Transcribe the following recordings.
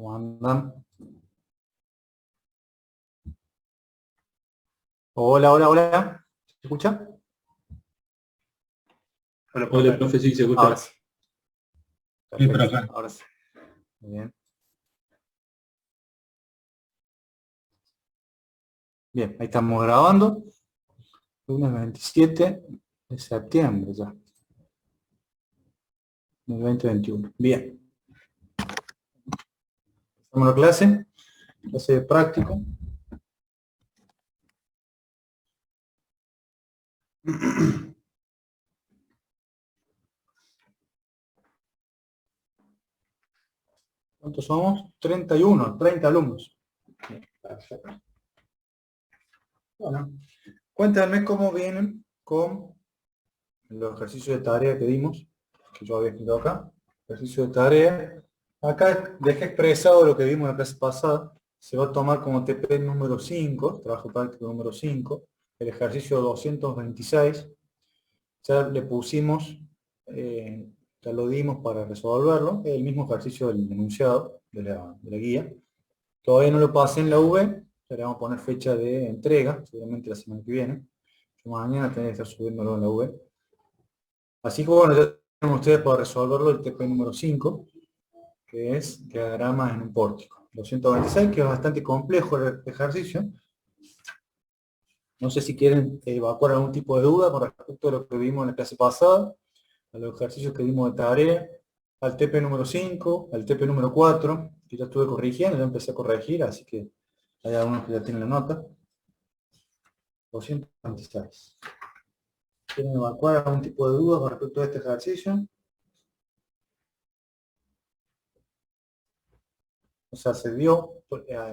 ¿Cómo andan? Hola, hola, hola. ¿Se escucha? Hola, profe, sí, se escucha. Ahora sí. Bien por Perfecto, acá. ahora sí. Muy bien. Bien, ahí estamos grabando. Lunes 27 de septiembre ya. Del 2021. Bien. Empezamos la clase de práctico. ¿Cuántos somos? 31, 30 alumnos. Bien, perfecto. Bueno, cuéntame cómo vienen con los ejercicios de tarea que dimos, que yo había escrito acá. Ejercicio de tarea. Acá dejé expresado lo que vimos en la clase pasada. Se va a tomar como TP número 5, trabajo práctico número 5, el ejercicio 226. Ya le pusimos, ya lo dimos para resolverlo, el mismo ejercicio del enunciado de la guía. Todavía no lo pasé en la V, ya le vamos a poner fecha de entrega, seguramente la semana que viene. Yo mañana tendré que estar subiéndolo en la V. Así que bueno, ya tienen ustedes para resolverlo el TP número 5, que es diagramas en un pórtico. 226, que es bastante complejo el ejercicio. No sé si quieren evacuar algún tipo de duda con respecto a lo que vimos en la clase pasada, a los ejercicios que vimos de tarea, al TP número 5, al TP número 4, que ya estuve corrigiendo, ya empecé a corregir, así que hay algunos que ya tienen la nota. 226. ¿Quieren evacuar algún tipo de duda con respecto a este ejercicio? O sea, se dio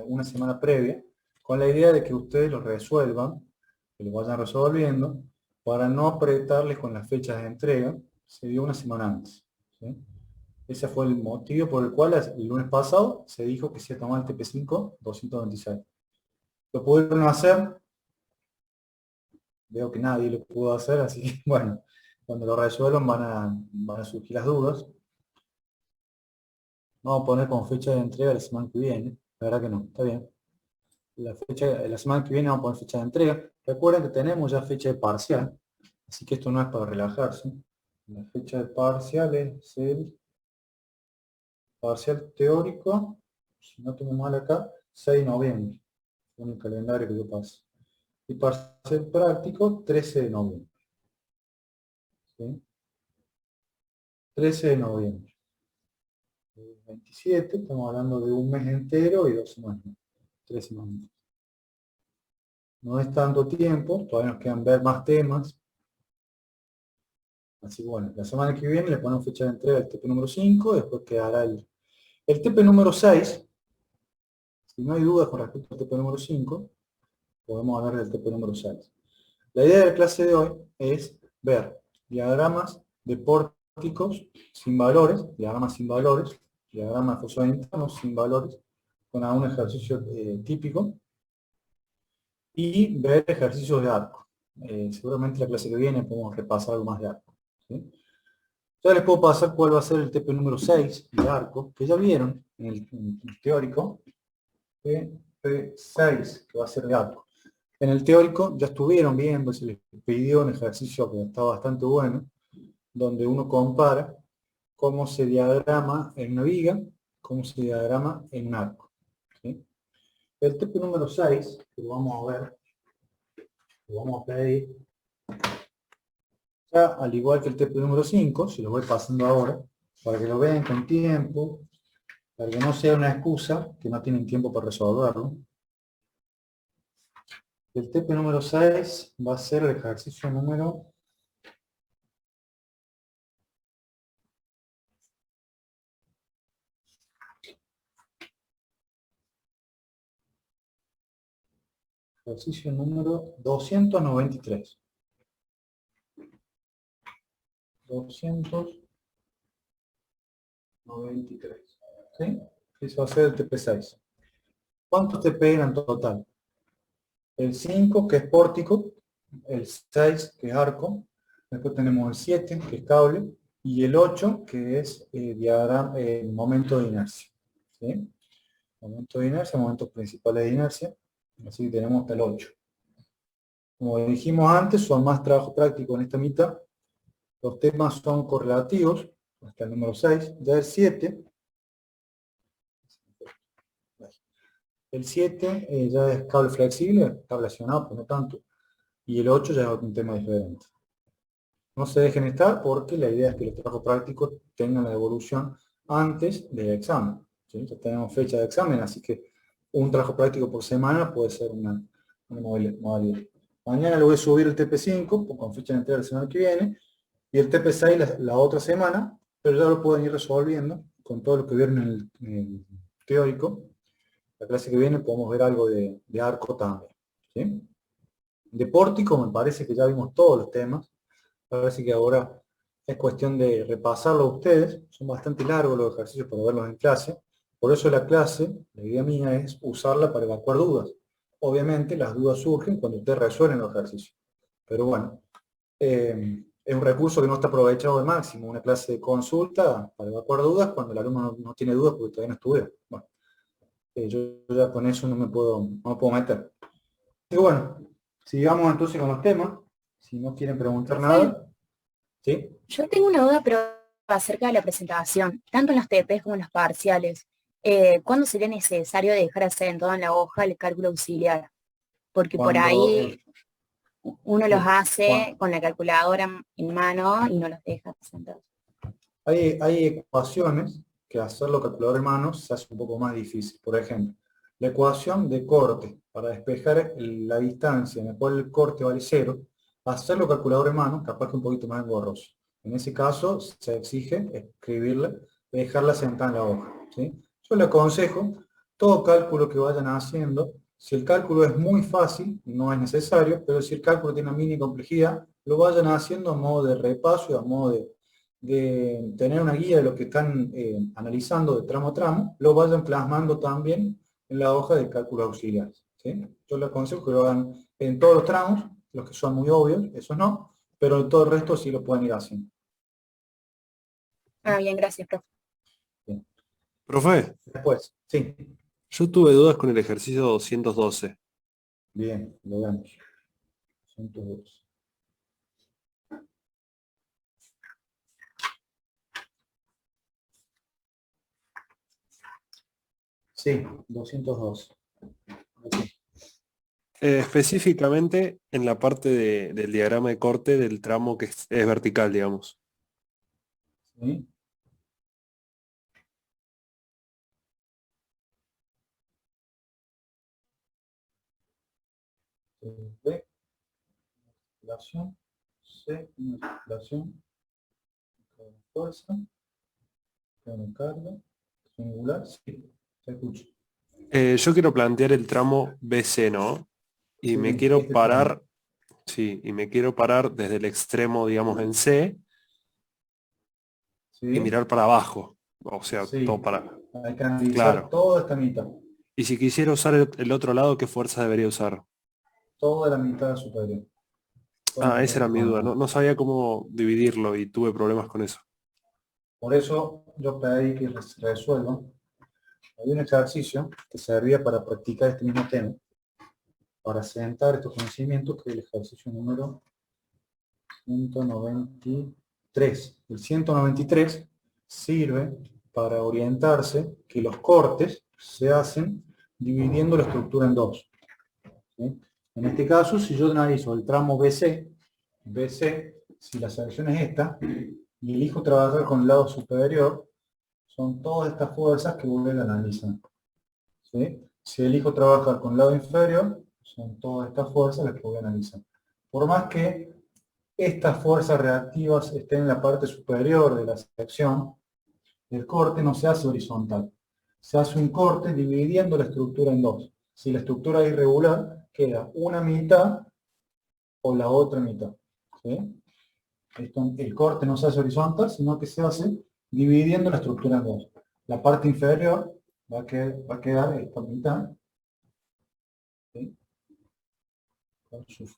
una semana previa con la idea de que ustedes lo resuelvan, que lo vayan resolviendo, para no apretarles con las fechas de entrega. Se dio una semana antes. ¿Sí? Ese fue el motivo por el cual el lunes pasado se dijo que se tomaba el TP5 226. ¿Lo pudieron hacer? Veo que nadie lo pudo hacer, así que bueno, cuando lo resuelvan van a surgir las dudas. Vamos a poner como fecha de entrega la semana que viene. La verdad que no, está bien. La semana que viene vamos a poner fecha de entrega. Recuerden que tenemos ya fecha de parcial, así que esto no es para relajarse. La fecha de parcial es el parcial teórico, si no tengo mal acá, 6 de noviembre, en el calendario que yo paso. Y parcial práctico, 13 de noviembre. ¿Sí? 13 de noviembre. 27, estamos hablando de un mes entero y 2 semanas. 3 semanas. No es tanto tiempo, todavía nos quedan ver más temas. Así que bueno, la semana que viene le ponemos fecha de entrega al TP número 5, después quedará el TP número 6. Si no hay dudas con respecto al TP número 5, podemos hablar del TP número 6. La idea de la clase de hoy es ver diagramas de pórticos sin valores, diagramas de fosores internos sin valores, con algún ejercicio típico, y ver ejercicios de arco. Seguramente la clase que viene podemos repasar algo más de arco. ¿Sí? Ya les puedo pasar cuál va a ser el TP número 6 de arco, que ya vieron en el teórico, TP6, que va a ser de arco. En el teórico ya estuvieron viendo, se les pidió un ejercicio que está bastante bueno, donde uno compara cómo se diagrama en una viga, cómo se diagrama en un arco. ¿Sí? El TP número 6, que lo vamos a ver, lo vamos a pedir, ya al igual que el TP número 5, se lo voy pasando ahora, para que lo vean con tiempo, para que no sea una excusa que no tienen tiempo para resolverlo. El TP número 6 va a ser el ejercicio número 293. 293. ¿Sí? Eso va a ser el TP6. ¿Cuántos TP eran en total? El 5, que es pórtico, el 6, que es arco, después tenemos el 7, que es cable, y el 8, que es momento de inercia. ¿Sí? Momentos de inercia, momentos principales de inercia. Así que tenemos hasta el 8. Como dijimos antes, son más trabajo práctico en esta mitad. Los temas son correlativos, hasta el número 6. Ya el 7. El 7 ya es cable flexible, tablacionado, por lo tanto. Y el 8 ya es un tema diferente. No se dejen estar porque la idea es que los trabajos prácticos tengan la devolución antes del examen. ¿Sí? Ya tenemos fecha de examen, así que un trabajo práctico por semana puede ser una modalidad. Mañana le voy a subir el TP5 con fecha de entrega la semana que viene y el TP6 la otra semana, pero ya lo pueden ir resolviendo con todo lo que vieron en el teórico. La clase que viene podemos ver algo de arco también. ¿Sí? De pórtico me parece que ya vimos todos los temas. Parece que ahora es cuestión de repasarlo a ustedes. Son bastante largos los ejercicios para verlos en clase. Por eso la clase, la idea mía es usarla para evacuar dudas. Obviamente las dudas surgen cuando ustedes resuelven los ejercicios. Pero bueno, es un recurso que no está aprovechado al máximo. Una clase de consulta para evacuar dudas cuando el alumno no tiene dudas porque todavía no estudia. Bueno, yo ya con eso no me puedo meter. Y bueno, sigamos entonces con los temas. Si no quieren preguntar nada. ¿Sí? Yo tengo una duda, pero acerca de la presentación, tanto en los TPs como en los parciales. ¿Cuándo sería necesario dejar asentado en la hoja el cálculo auxiliar? Porque por ahí uno los hace con la calculadora en mano y no los deja asentados. Hay ecuaciones que hacerlo calculador en mano se hace un poco más difícil. Por ejemplo, la ecuación de corte para despejar la distancia en la cual el corte vale 0, hacerlo calculador en mano, capaz que un poquito más engorroso. En ese caso se exige escribirla, dejarla sentada en la hoja. ¿Sí? Yo le aconsejo todo cálculo que vayan haciendo. Si el cálculo es muy fácil, no es necesario, pero si el cálculo tiene una mini complejidad, lo vayan haciendo a modo de repaso y a modo de tener una guía de lo que están analizando de tramo a tramo, lo vayan plasmando también en la hoja de cálculo auxiliares. ¿Sí? Yo les aconsejo que lo hagan en todos los tramos, los que son muy obvios, esos no, pero en todo el resto sí lo pueden ir haciendo. Ah, bien, gracias, profe. Bien. Profe, Después, sí. yo tuve dudas con el ejercicio 212. Bien, lo vemos. 102. Sí, 202. Okay. Específicamente en la parte del diagrama de corte del tramo que es vertical, digamos. ¿Sí? B, relación, C, una relación, fuerza, una carga, triangular, sí, se escucha. Yo quiero plantear el tramo BC, ¿no? Y Sí, me quiero este tramo. parar, sí, y me quiero parar desde el extremo, digamos, en C y ¿Sí? mirar para abajo. O sea, todo Sí, para... hay que analizar Claro. toda esta mitad, Y si quisiera usar el otro lado, ¿qué fuerza debería usar? toda la mitad superior. Toda la Ah, mitad esa era mi duda. frontal. No sabía cómo dividirlo y tuve problemas con eso. Por eso yo pedí que resuelvan. Hay un ejercicio que servía para practicar este mismo tema, para sentar estos conocimientos, que es el ejercicio número 193. El 193 sirve para orientarse que los cortes se hacen dividiendo la estructura en dos. ¿Sí? En este caso, si yo analizo el tramo BC, si la selección es esta, y elijo trabajar con el lado superior, son todas estas fuerzas que vuelven a analizar. ¿Sí? Si elijo trabajar con el lado inferior, son todas estas fuerzas las que voy a analizar. Por más que estas fuerzas reactivas estén en la parte superior de la sección, el corte no se hace horizontal. Se hace un corte dividiendo la estructura en dos. Si la estructura es irregular, queda una mitad o la otra mitad. ¿Sí? El corte no se hace horizontal, sino que se hace dividiendo la estructura en dos. La parte inferior va a quedar esta mitad, ¿sí? Con sus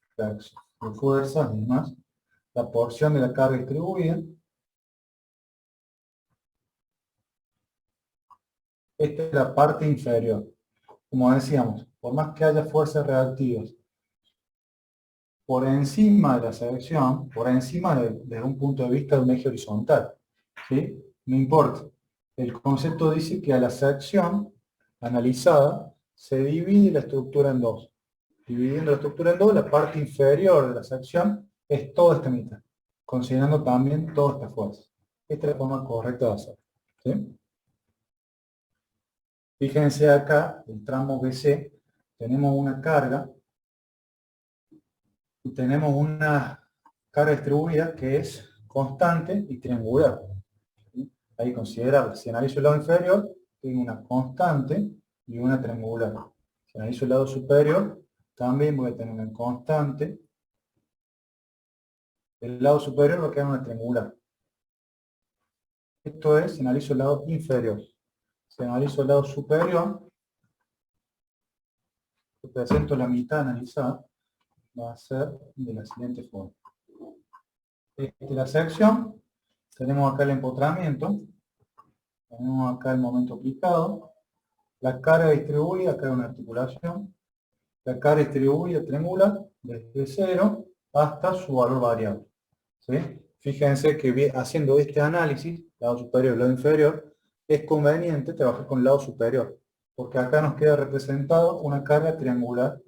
fuerzas y demás. La porción de la carga distribuida. Esta es la parte inferior. Como decíamos, por más que haya fuerzas reactivas por encima de la sección, por encima desde un punto de vista de un eje horizontal, ¿sí? No importa. El concepto dice que a la sección analizada se divide la estructura en dos. Dividiendo la estructura en dos, la parte inferior de la sección es toda esta mitad, considerando también toda esta fuerza. Esta es la forma correcta de hacerlo, ¿sí? Fíjense acá, el tramo BC, tenemos una carga y tenemos una carga distribuida que es constante y triangular. ¿Sí? Ahí considerable. Si analizo el lado inferior, tengo una constante y una triangular. Si analizo el lado superior, también voy a tener una constante. El lado superior va a quedar una triangular. Esto es si analizo el lado inferior. Si analizo el lado superior, represento la mitad analizada, va a ser de la siguiente forma. Esta es la sección, tenemos acá el empotramiento, tenemos acá el momento aplicado, la carga distribuida, acá hay una articulación, la carga distribuida triangular desde 0 hasta su valor variable. ¿Sí? Fíjense que haciendo este análisis, lado superior y lado inferior, es conveniente trabajar con el lado superior, porque acá nos queda representado una carga triangular,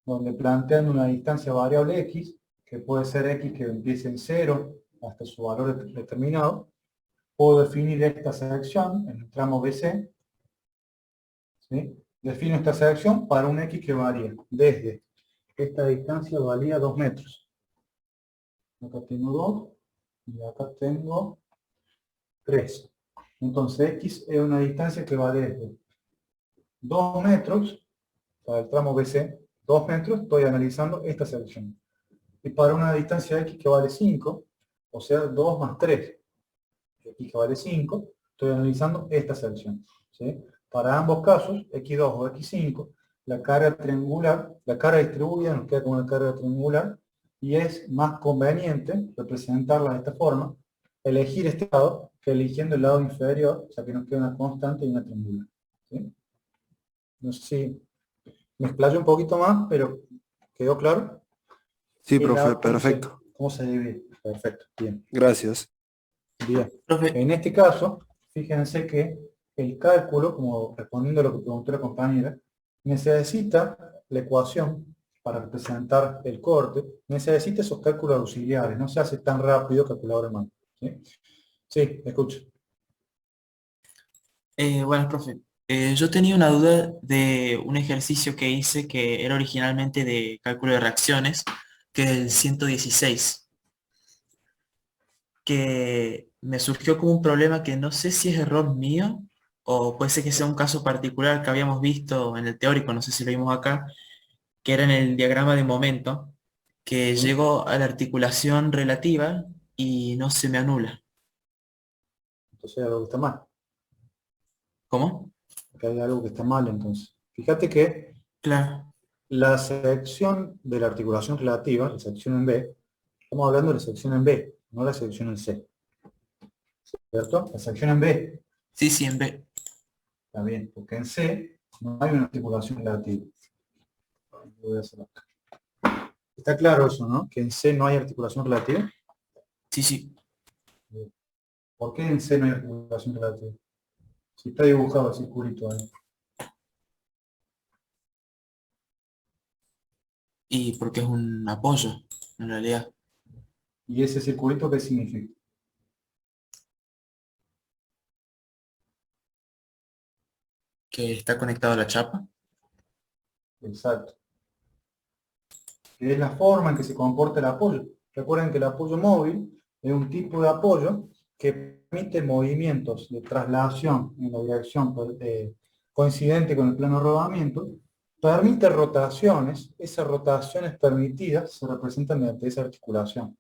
donde planteando una distancia variable x, que puede ser x que empiece en 0 hasta su valor determinado, puedo definir esta sección en el tramo BC, ¿sí? Defino esta sección para un x que varía desde esta distancia valía 2 metros. Acá tengo 2 y acá tengo 3. Entonces x es una distancia que va desde 2 metros, para el tramo BC, 2 metros, estoy analizando esta sección. Y para una distancia x que vale 5, o sea 2 más 3, x que vale 5, estoy analizando esta sección, ¿sí? Para ambos casos, x2 o x5, la carga triangular, la carga distribuida nos queda como una carga triangular, y es más conveniente representarla de esta forma, elegir este lado, que eligiendo el lado inferior, o sea que nos queda una constante y una triangular, ¿sí? No sé si me explayo un poquito más, pero ¿quedó claro? Sí, El profe, lado, perfecto. ¿cómo se divide? Perfecto, bien. Gracias. Bien. Profe, En este caso, fíjense que el cálculo, como respondiendo a lo que preguntó la compañera, necesita la ecuación para representar el corte, necesita esos cálculos auxiliares, no se hace tan rápido calculador de mano. ¿Sí? Sí, escucho. bueno, profe, yo tenía una duda de un ejercicio que hice que era originalmente de cálculo de reacciones, que es el 116, que me surgió como un problema que no sé si es error mío o puede ser que sea un caso particular que habíamos visto en el teórico, no sé si lo vimos acá, que era en el diagrama de momento, que ¿Sí? llego a la articulación relativa y no se me anula. Entonces hay algo que está mal. ¿Cómo? Acá hay algo que está mal entonces. Fíjate que Claro. la sección de la articulación relativa, la sección en B, estamos hablando de la sección en B, no la sección en C. ¿Cierto? La sección en B. Sí, sí, en B. Está bien, porque en C no hay una articulación relativa. Lo voy a hacer acá. Está claro eso, ¿no? Que en C no hay articulación relativa. Sí, sí. ¿Por qué en C no hay articulación relativa? Si está dibujado el circulito ahí. Y porque es un apoyo, en realidad. ¿Y ese circulito qué significa? Que está conectado a la chapa. Exacto. Que es la forma en que se comporta el apoyo. Recuerden que el apoyo móvil es un tipo de apoyo que permite movimientos de traslación en la dirección coincidente con el plano de rodamiento, permite rotaciones, esas rotaciones permitidas se representan mediante esa articulación.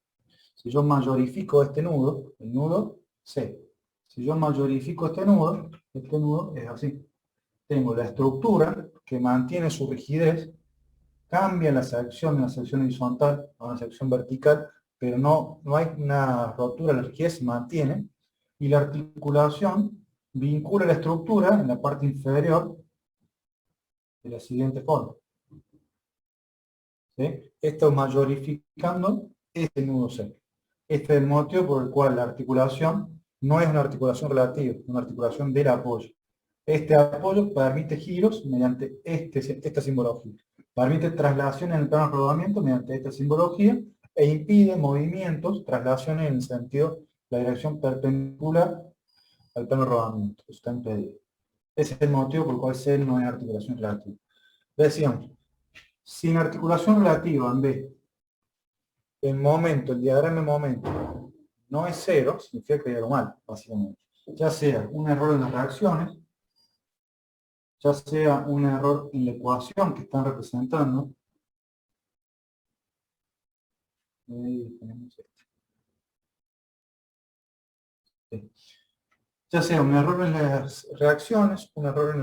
Si yo mayorifico este nudo, el nudo C. Si yo mayorifico este nudo es así. Tengo la estructura que mantiene su rigidez, cambia la sección de una sección horizontal a una sección vertical, pero no hay una rotura, la rigidez se mantiene, y la articulación vincula la estructura en la parte inferior de la siguiente forma. ¿Sí? Esto mayorificando este nudo C. Este es el motivo por el cual la articulación no es una articulación relativa, es una articulación del apoyo. Este apoyo permite giros mediante esta simbología. Permite traslación en el plano de rodamiento mediante esta simbología e impide movimientos, traslaciones en el sentido, la dirección perpendicular al plano de rodamiento. Eso está impedido. Ese es el motivo por el cual C no es articulación relativa. Decíamos, sin articulación relativa en B, el diagrama de momento, no es cero, significa que hay algo mal, básicamente. Ya sea un error en las reacciones, ya sea un error en la ecuación que están representando. Ahí tenemos esto. Sí. Ya sea un error en las reacciones, un error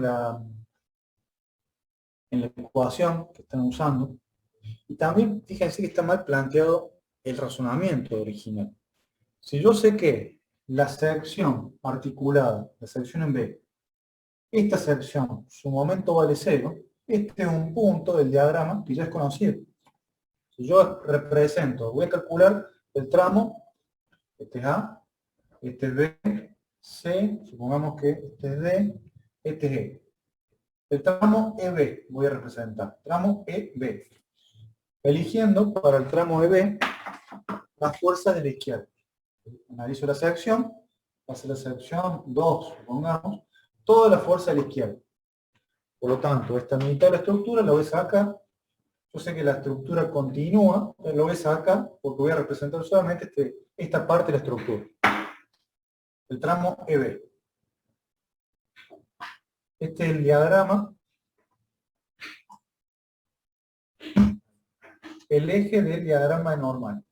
en la ecuación que están usando. Y también, fíjense que está mal planteado el razonamiento original. Si yo sé que la sección articulada, la sección en B, esta sección, su momento vale 0, este es un punto del diagrama que ya es conocido. Si yo represento, voy a calcular el tramo, este es A, este es B, C, supongamos que este es D, este es E. El tramo EB voy a representar, tramo EB. Eligiendo para el tramo EB las fuerzas de la izquierda. Analizo la sección, hace la sección 2, supongamos, toda la fuerza de la izquierda. Por lo tanto, esta mitad de la estructura la voy a sacar. Yo sé que la estructura continúa, lo voy a sacar porque voy a representar solamente esta parte de la estructura. El tramo EB. Este es el diagrama. El eje del diagrama normal.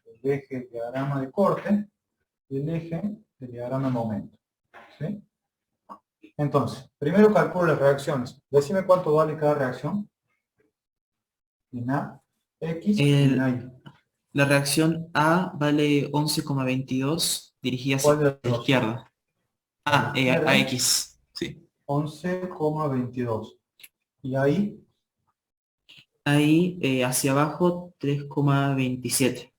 El eje del diagrama de corte y el eje del diagrama de momento. ¿Sí? Entonces, primero calculo las reacciones. Decime cuánto vale cada reacción. En A, X y en A, Y. La reacción A vale 11,22 dirigida hacia ¿Cuál de las la dos? izquierda. A la izquierda. A X. Sí. 11,22. Y ahí, Ahí hacia abajo 3,27.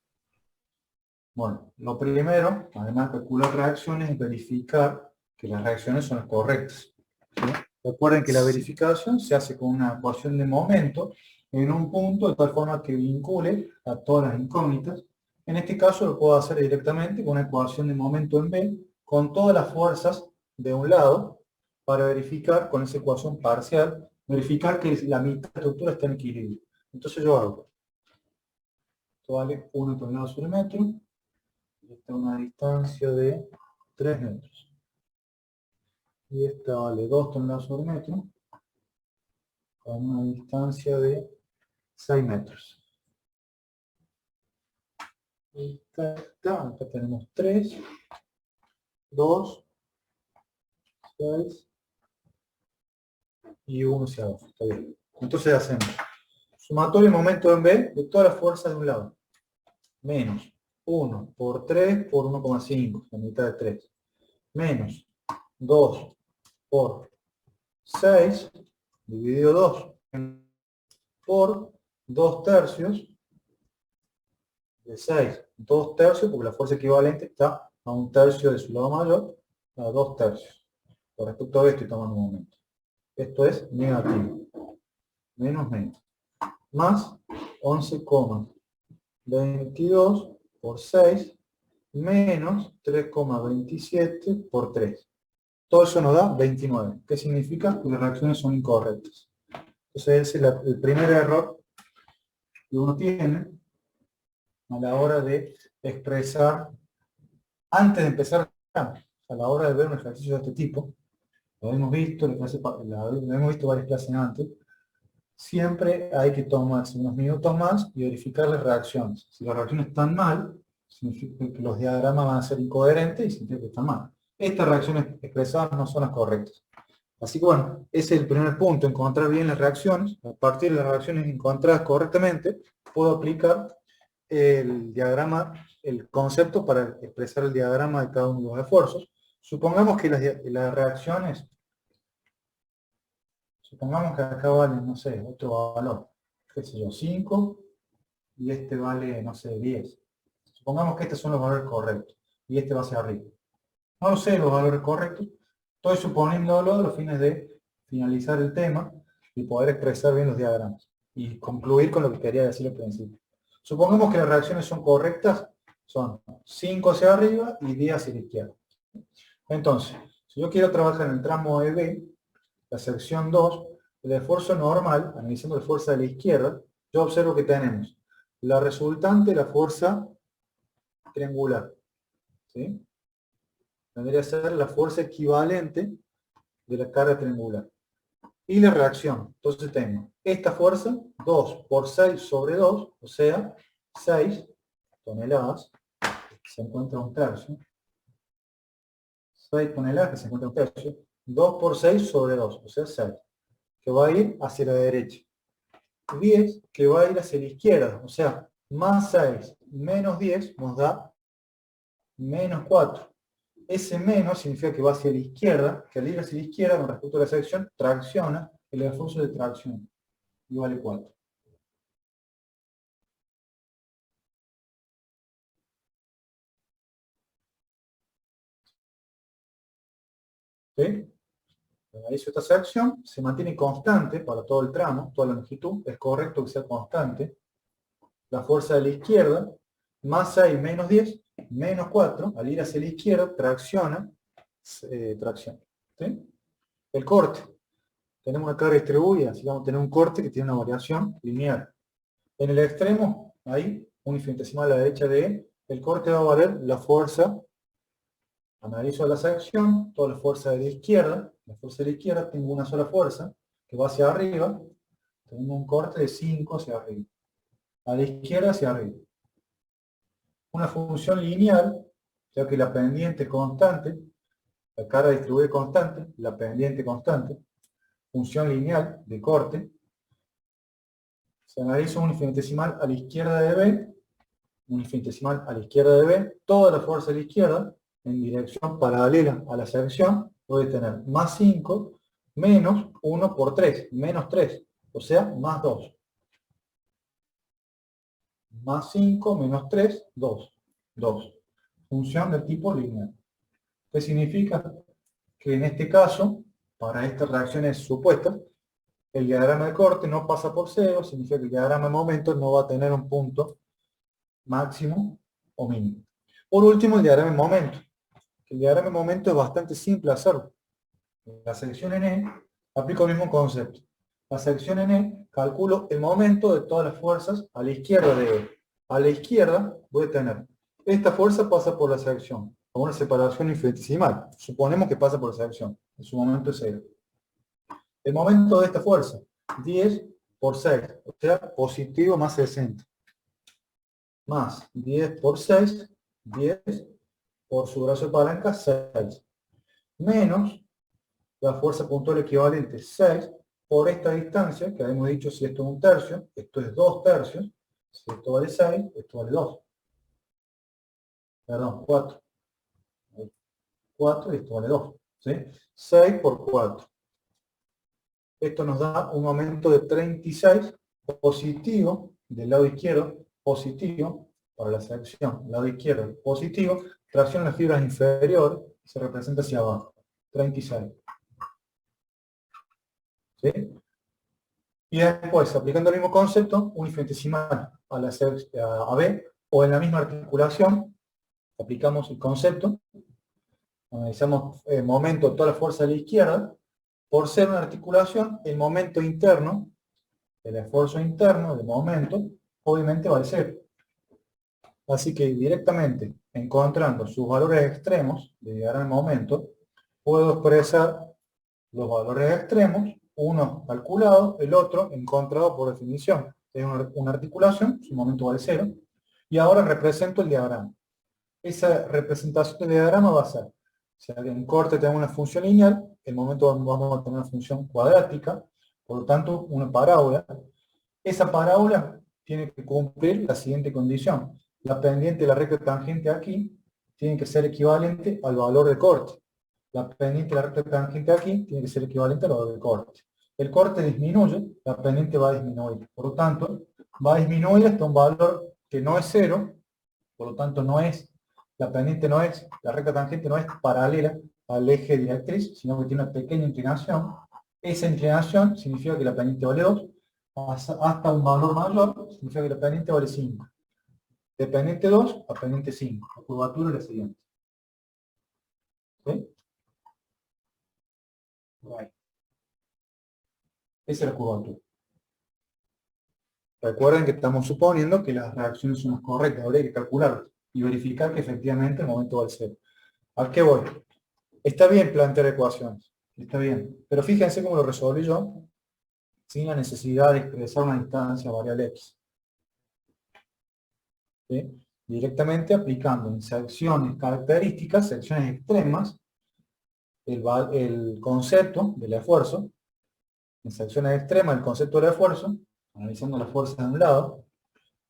bueno, lo primero, además de calcular reacciones, es verificar que las reacciones son las correctas. ¿Sí? Recuerden que la verificación se hace con una ecuación de momento en un punto de tal forma que vincule a todas las incógnitas. En este caso lo puedo hacer directamente con una ecuación de momento en B, con todas las fuerzas de un lado, para verificar con esa ecuación parcial, verificar que la mitad de la estructura está en equilibrio. Entonces yo hago, esto vale 1 tonelada sobre metro, y esta es una distancia de 3 metros. Y esta vale 2 toneladas sobre metro, con una distancia de 6 metros. Acá tenemos 3, 2, 6 y 1 hacia abajo. Está bien. Entonces hacemos sumatorio de momento en B de todas las fuerzas de un lado. Menos 1 por 3 por 1,5, la mitad de 3. Menos 2 por 6, dividido 2 por 2 tercios de 6. 2 tercios porque la fuerza equivalente está a 1 tercio de su lado mayor, a 2 tercios. Con respecto a esto estoy tomando un momento. Esto es negativo. Menos menos. Más 11,22 por 6 menos 3,27 por 3. Todo eso nos da 29. ¿Qué significa? Que las reacciones son incorrectas. Entonces ese es el primer error que uno tiene a la hora de expresar, antes de empezar, a la hora de ver un ejercicio de este tipo, lo hemos visto, lo hemos visto varias clases antes, siempre hay que tomarse unos minutos más y verificar las reacciones. Si las reacciones están mal, significa que los diagramas van a ser incoherentes y significa que están mal. Estas reacciones expresadas no son las correctas. Así que bueno, ese es el primer punto, encontrar bien las reacciones. A partir de las reacciones encontradas correctamente, puedo aplicar el diagrama, el concepto para expresar el diagrama de cada uno de los esfuerzos. Supongamos que las reacciones, supongamos que acá vale, no sé, otro valor, qué sé yo, 5, y este vale, no sé, 10. Supongamos que estos son los valores correctos, y este va hacia arriba. No lo sé los valores correctos, estoy suponiéndolo a los fines de finalizar el tema y poder expresar bien los diagramas, y concluir con lo que quería decir al principio. Supongamos que las reacciones son correctas, son 5 hacia arriba y 10 hacia la izquierda. Entonces, si yo quiero trabajar en el tramo EB, la sección 2, el esfuerzo normal, analizando la fuerza de la izquierda, yo observo que tenemos la resultante, la fuerza triangular. ¿Sí? Vendría a ser la fuerza equivalente de la carga triangular. Y la reacción. Entonces tengo esta fuerza, 2 por 6 sobre 2, o sea, 6 toneladas, que se encuentra un tercio. 6 toneladas, que se encuentra un tercio. 2 por 6 sobre 2, o sea, 6. Que va a ir hacia la derecha. 10, que va a ir hacia la izquierda, o sea, más 6 menos 10 nos da menos 4. Ese menos significa que va hacia la izquierda, que al ir hacia la izquierda con respecto a la sección, tracciona, el esfuerzo de tracción, y vale 4. ¿Sí? Analizo esta sección, se mantiene constante para todo el tramo, toda la longitud, es correcto que sea constante. La fuerza de la izquierda, más 6 menos 10, menos 4, al ir hacia la izquierda, tracciona. ¿Sí? El corte. Tenemos una carga distribuida, así vamos a tener un corte que tiene una variación lineal. En el extremo, ahí, un infinitesimal a la derecha de E, el corte va a valer la fuerza. Analizo la sección, toda la fuerza de la izquierda. La fuerza de la izquierda, tengo una sola fuerza, que va hacia arriba. Tenemos un corte de 5 hacia arriba. A la izquierda hacia arriba. Una función lineal, ya que la pendiente es constante, la carga distribuida constante, la pendiente constante, función lineal de corte, se analiza un infinitesimal a la izquierda de B, un infinitesimal a la izquierda de B, toda la fuerza a la izquierda, en dirección paralela a la sección, puede tener más 5, menos 1 por 3, menos 3, o sea, más 2. Más 5, menos 3, 2. 2. Función de tipo lineal. ¿Qué significa? Que en este caso, para estas reacciones supuestas, el diagrama de corte no pasa por 0, significa que el diagrama de momento no va a tener un punto máximo o mínimo. Por último, el diagrama de momento. El diagrama de momento es bastante simple hacerlo. En la sección NE aplico el mismo concepto. La sección NE calculo el momento de todas las fuerzas a la izquierda de E. A la izquierda voy a tener, esta fuerza pasa por la sección, con una separación infinitesimal. Suponemos que pasa por la sección, en su momento es 0. El momento de esta fuerza, 10 por 6, o sea, positivo más 60. Más 10 por 6, 10 por su brazo de palanca, 6. Menos la fuerza puntual equivalente, 6, por esta distancia, que habíamos dicho si esto es un tercio, esto es 2 tercios, si esto vale 6, esto vale 2. Perdón, 4. 4 y esto vale 2. ¿Sí? 6 por 4. Esto nos da un aumento de 36 positivo del lado izquierdo, positivo para la sección, lado izquierdo positivo, tracción en las fibras inferiores, se representa hacia abajo, 36. ¿Sí? Y después, aplicando el mismo concepto, un infinitesimal a B, o en la misma articulación, aplicamos el concepto, analizamos el momento de toda la fuerza a la izquierda, por ser una articulación, el momento interno, el esfuerzo interno del momento, obviamente vale 0. Así que directamente, encontrando sus valores extremos de diagrama de momento, puedo expresar los valores extremos, uno calculado, el otro encontrado por definición. Es una articulación, su momento vale 0, y ahora represento el diagrama. Esa representación del diagrama va a ser, si en un corte tenemos una función lineal, el momento vamos a tener una función cuadrática, por lo tanto una parábola. Esa parábola tiene que cumplir la siguiente condición. La pendiente y la recta tangente aquí tienen que ser equivalente al valor de corte. la pendiente y la recta tangente aquí tiene que ser equivalente al valor del corte. El corte disminuye, la pendiente va a disminuir. Por lo tanto, va a disminuir hasta un valor que no es 0, por lo tanto la pendiente no es, la recta tangente no es paralela al eje directriz, sino que tiene una pequeña inclinación. Esa inclinación significa que la pendiente vale 2, hasta un valor mayor significa que la pendiente vale 5. De pendiente 2 a pendiente 5. La curvatura es la siguiente. ¿Sí? Right. Esa es la curvatura. Recuerden que estamos suponiendo que las reacciones son las correctas, habría que calcularlas y verificar que efectivamente el momento va al 0. ¿A qué voy? Está bien plantear ecuaciones, está bien, pero fíjense cómo lo resolví yo sin la necesidad de expresar una distancia variable x. ¿Sí? Directamente aplicando en secciones características, secciones extremas, el concepto del esfuerzo, en secciones extremas el concepto del esfuerzo, analizando las fuerzas de un lado.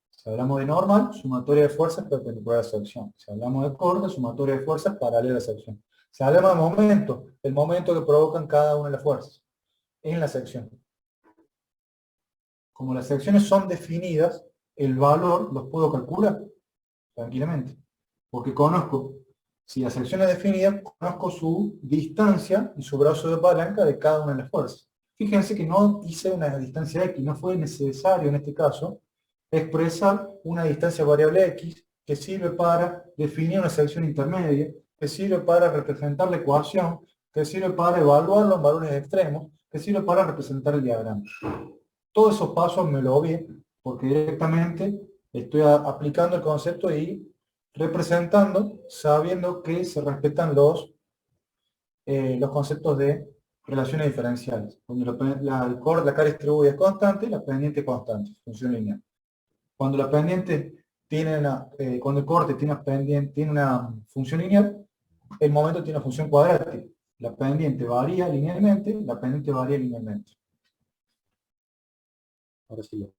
Si hablamos de normal, sumatoria de fuerzas perpendicular a la sección. Si hablamos de corte, sumatoria de fuerzas paralela a la sección. Si hablamos de momento, el momento que provocan cada una de las fuerzas en la sección. Como las secciones son definidas, el valor los puedo calcular tranquilamente. Porque conozco, si la sección es definida, conozco su distancia y su brazo de palanca de cada una de las fuerzas. Fíjense que no hice una distancia X, no fue necesario en este caso expresar una distancia variable X que sirve para definir una sección intermedia, que sirve para representar la ecuación, que sirve para evaluarlo en valores extremos, que sirve para representar el diagrama. Todos esos pasos me lo vi porque directamente estoy aplicando el concepto y representando, sabiendo que se respetan los conceptos de relaciones diferenciales, donde la cara distribuida es constante, la pendiente es constante, función lineal. Cuando la pendiente tiene cuando el corte tiene una función lineal, el momento tiene una función cuadrática. La pendiente varía linealmente, la pendiente varía linealmente. Ahora sí.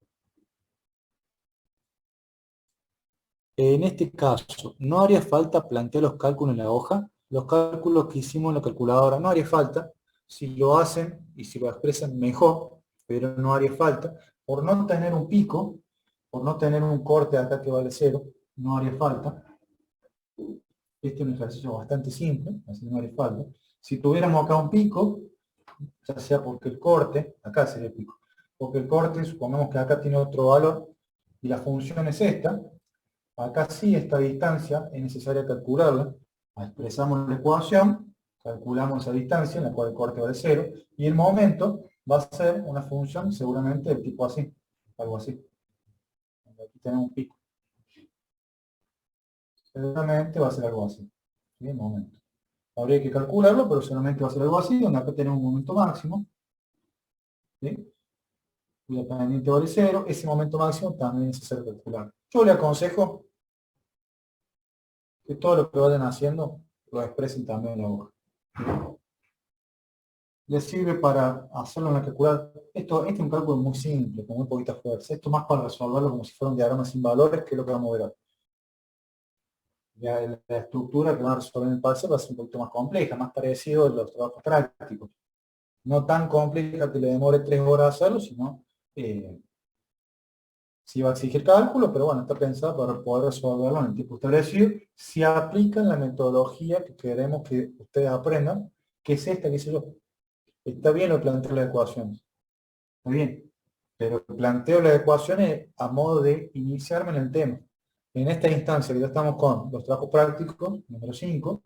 En este caso, no haría falta plantear los cálculos en la hoja. Los cálculos que hicimos en la calculadora no haría falta. Si lo hacen y si lo expresan mejor, pero no haría falta. Por no tener un pico, por no tener un corte acá que vale 0, no haría falta. Este es un ejercicio bastante simple, así que no haría falta. Si tuviéramos acá un pico, ya sea porque el corte, acá sería el pico, porque el corte, supongamos que acá tiene otro valor, y la función es esta, acá sí esta distancia es necesaria calcularla, expresamos la ecuación, calculamos esa distancia en la cual el corte vale 0, y el momento va a ser una función seguramente del tipo así, algo así. Aquí tenemos un pico. Seguramente va a ser algo así. ¿Sí? El momento. Habría que calcularlo, pero seguramente va a ser algo así, donde acá tenemos un momento máximo. ¿Sí? Y la pendiente vale 0, ese momento máximo también es necesario calcular. Yo le aconsejo que todo lo que vayan haciendo lo expresen también en la hoja. Les sirve para hacerlo en la calculadora. Este es un cálculo muy simple, con muy poquita fuerza. Esto más para resolverlo como si fuera un diagrama sin valores, que es lo que vamos a ver ahora. Ya la estructura que van a resolver en el parcial va a ser un poquito más compleja, más parecido a los trabajos prácticos. No tan compleja que le demore 3 horas hacerlo, sino sí va a exigir cálculo, pero bueno, está pensado para poder resolverlo en el tiempo establecido, si aplican la metodología que queremos que ustedes aprendan, que es esta que hice yo. Está bien lo planteo las ecuaciones, está bien, pero planteo las ecuaciones a modo de iniciarme en el tema. En esta instancia que ya estamos con los trabajos prácticos, número 5,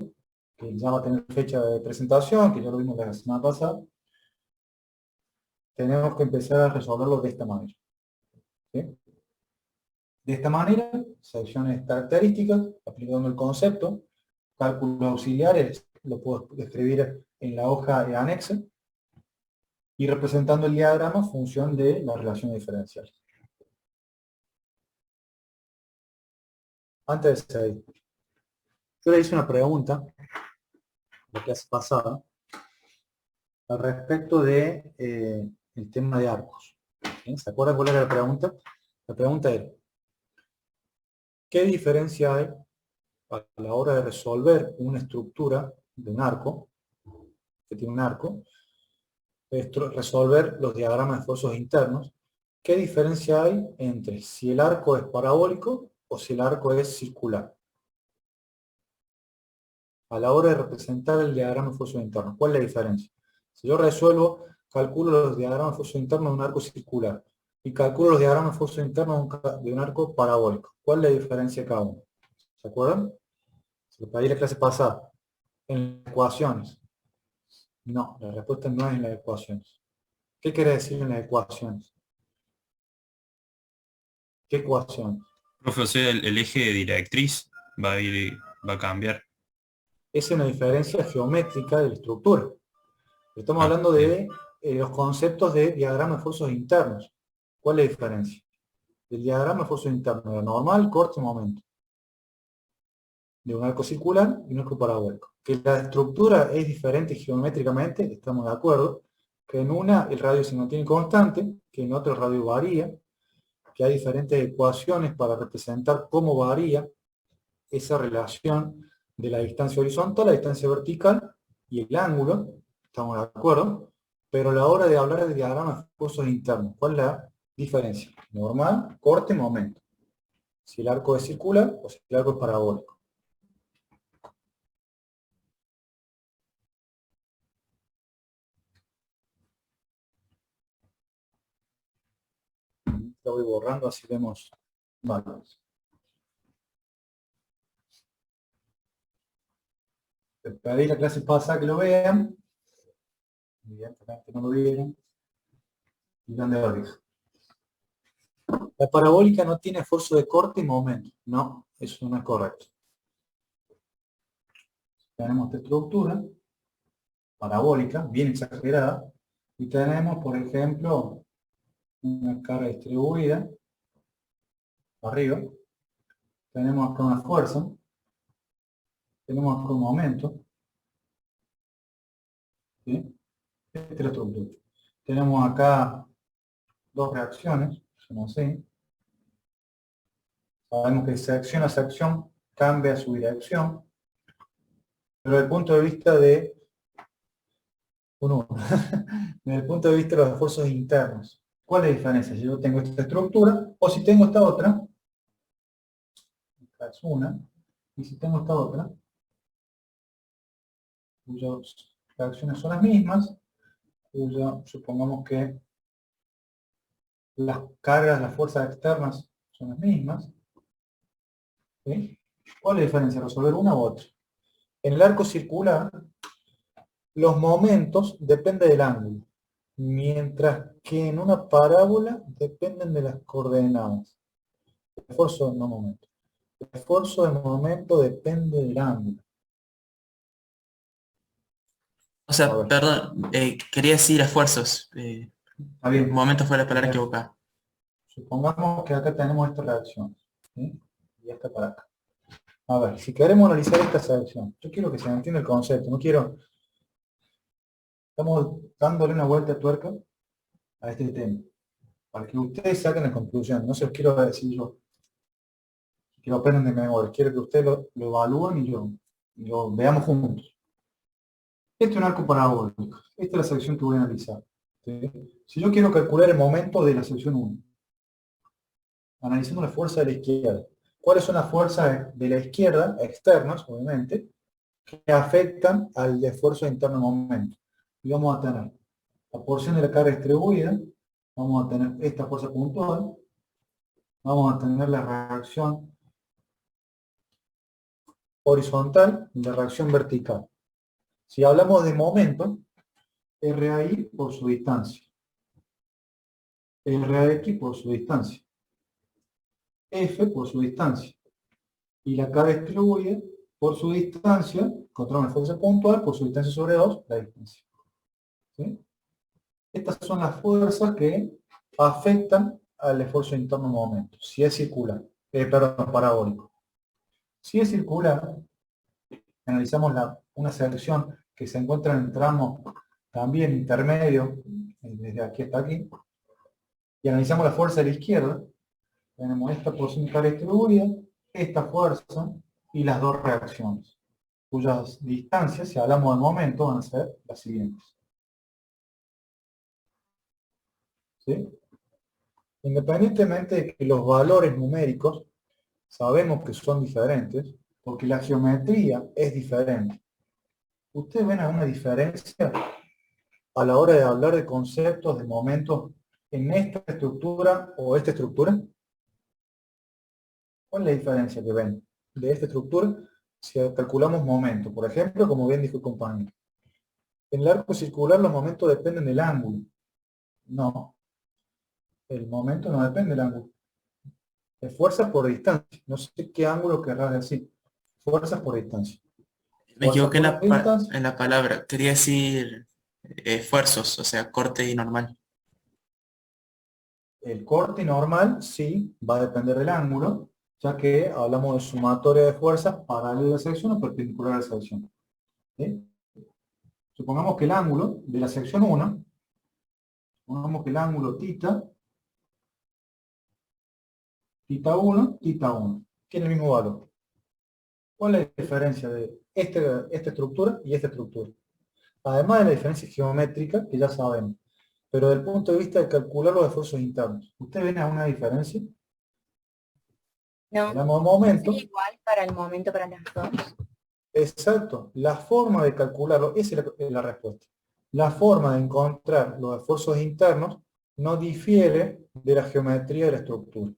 que ya va a tener fecha de presentación, que ya lo vimos la semana pasada, tenemos que empezar a resolverlo de esta manera. ¿Sí? De esta manera, secciones características, aplicando el concepto, cálculos auxiliares, lo puedo escribir en la hoja anexa, y representando el diagrama en función de la relación diferencial. Antes de seguir, yo le hice una pregunta, la clase pasada, al respecto de el tema de arcos. ¿Sí? ¿Se acuerdan cuál era la pregunta? La pregunta era, ¿qué diferencia hay a la hora de resolver una estructura de un arco que tiene un arco, es resolver los diagramas de esfuerzos internos. ¿Qué diferencia hay entre si el arco es parabólico o si el arco es circular? A la hora de representar el diagrama de esfuerzos internos, ¿cuál es la diferencia? Si yo resuelvo, calculo los diagramas de esfuerzos internos de un arco circular y calculo los diagramas de esfuerzos internos de un arco parabólico, ¿cuál es la diferencia cada uno? ¿Se acuerdan? Se lo pedí la clase pasada. En las ecuaciones. No, la respuesta no es en las ecuaciones. ¿Qué quiere decir en las ecuaciones? ¿Qué ecuación? Profe, o sea, el eje de directriz va a cambiar. Es una diferencia geométrica de la estructura. Estamos Ah, hablando bien. de los conceptos de diagrama de esfuerzos internos. ¿Cuál es la diferencia? El diagrama de esfuerzos internos, la normal, corte y momento. De un arco circular y un arco parabólico. Que la estructura es diferente geométricamente, estamos de acuerdo, que en una el radio se mantiene constante, que en otra el radio varía, que hay diferentes ecuaciones para representar cómo varía esa relación de la distancia horizontal, la distancia vertical y el ángulo, estamos de acuerdo, pero a la hora de hablar de diagramas de esfuerzos internos, ¿cuál es la diferencia? Normal, corte, momento. Si el arco es circular o si el arco es parabólico. Lo voy borrando, así vemos valores. Pedí la clase pasada que lo vean. Evidentemente no lo vieron. Y donde lo dije. La parabólica no tiene esfuerzo de corte y momento. No, eso no es correcto. Tenemos esta estructura parabólica, bien exagerada, y tenemos, por ejemplo, una carga distribuida arriba. Tenemos acá una fuerza. Tenemos acá un momento. ¿Sí? Esta es la estructura. Tenemos acá dos reacciones, son así. Sabemos que sección a sección cambia su dirección, pero desde el punto de vista de desde el punto de vista de los esfuerzos internos, ¿cuál es la diferencia? Si yo tengo esta estructura o si tengo esta otra, esta es una, y si tengo esta otra, cuyas reacciones son las mismas, supongamos que las cargas, las fuerzas externas son las mismas, ¿sí? ¿Cuál es la diferencia? ¿Resolver una u otra? En el arco circular, los momentos dependen del ángulo, mientras que en una parábola dependen de las coordenadas. El esfuerzo no momento. El esfuerzo de momento depende del ángulo. O A sea, ver, perdón, quería decir esfuerzos. está Un bien. momento fue la palabra equivocada. Supongamos que acá tenemos esta reacción, ¿sí? Y esta para acá. A ver, si queremos analizar esta reacción, yo quiero que se entienda el concepto, no quiero... Estamos dándole una vuelta de tuerca a este tema, para que ustedes saquen la conclusión. No se los quiero decir yo, que lo aprendan de memoria. Quiero que ustedes lo evalúen y lo veamos juntos. Este es un arco parabólico. Esta es la sección que voy a analizar. ¿Sí? Si yo quiero calcular el momento de la sección 1, analizando la fuerza de la izquierda. ¿Cuáles son las fuerzas de la izquierda, externas, obviamente, que afectan al esfuerzo interno de momento? Y vamos a tener la porción de la carga distribuida, vamos a tener esta fuerza puntual, vamos a tener la reacción horizontal y la reacción vertical. Si hablamos de momento, RAI por su distancia, RAX por su distancia, F por su distancia, y la carga distribuida por su distancia, encontramos la fuerza puntual, por su distancia sobre 2, la distancia. ¿Sí? Estas son las fuerzas que afectan al esfuerzo interno de momento, si es circular, perdón, parabólico. Si es circular, analizamos una sección que se encuentra en el tramo también intermedio, desde aquí hasta aquí, y analizamos la fuerza de la izquierda, tenemos esta porción de carga distribuida, esta fuerza y las dos reacciones. cuyas distancias, si hablamos del momento, van a ser las siguientes. ¿Sí? Independientemente de que los valores numéricos sabemos que son diferentes, porque la geometría es diferente. ¿Ustedes ven alguna diferencia a la hora de hablar de conceptos, de momentos, en esta estructura o esta estructura? ¿Cuál es la diferencia que ven de esta estructura si calculamos momentos? Por ejemplo, como bien dijo el compañero, en el arco circular los momentos dependen del ángulo. No, el momento no depende del ángulo. Es fuerza por distancia. No sé qué ángulo querrás decir. Fuerzas por distancia. Me equivoqué en Fuerza por distancia. en la palabra. Quería decir esfuerzos, o sea, corte y normal. El corte normal sí va a depender del ángulo, ya que hablamos de sumatoria de fuerzas paralela a la sección o perpendicular a la sección. ¿Sí? Supongamos que el ángulo de la sección 1, supongamos que el ángulo θ 1, θ 1, tiene el mismo valor. ¿Cuál es la diferencia de esta estructura y esta estructura? Además de la diferencia geométrica, que ya sabemos, pero desde el punto de vista de calcular los esfuerzos internos, ¿ustedes ven alguna diferencia? No, Hablamos de momento. sería igual para el momento para las dos. Exacto, la forma de calcularlo, esa es la respuesta. La forma de encontrar los esfuerzos internos no difiere de la geometría de la estructura.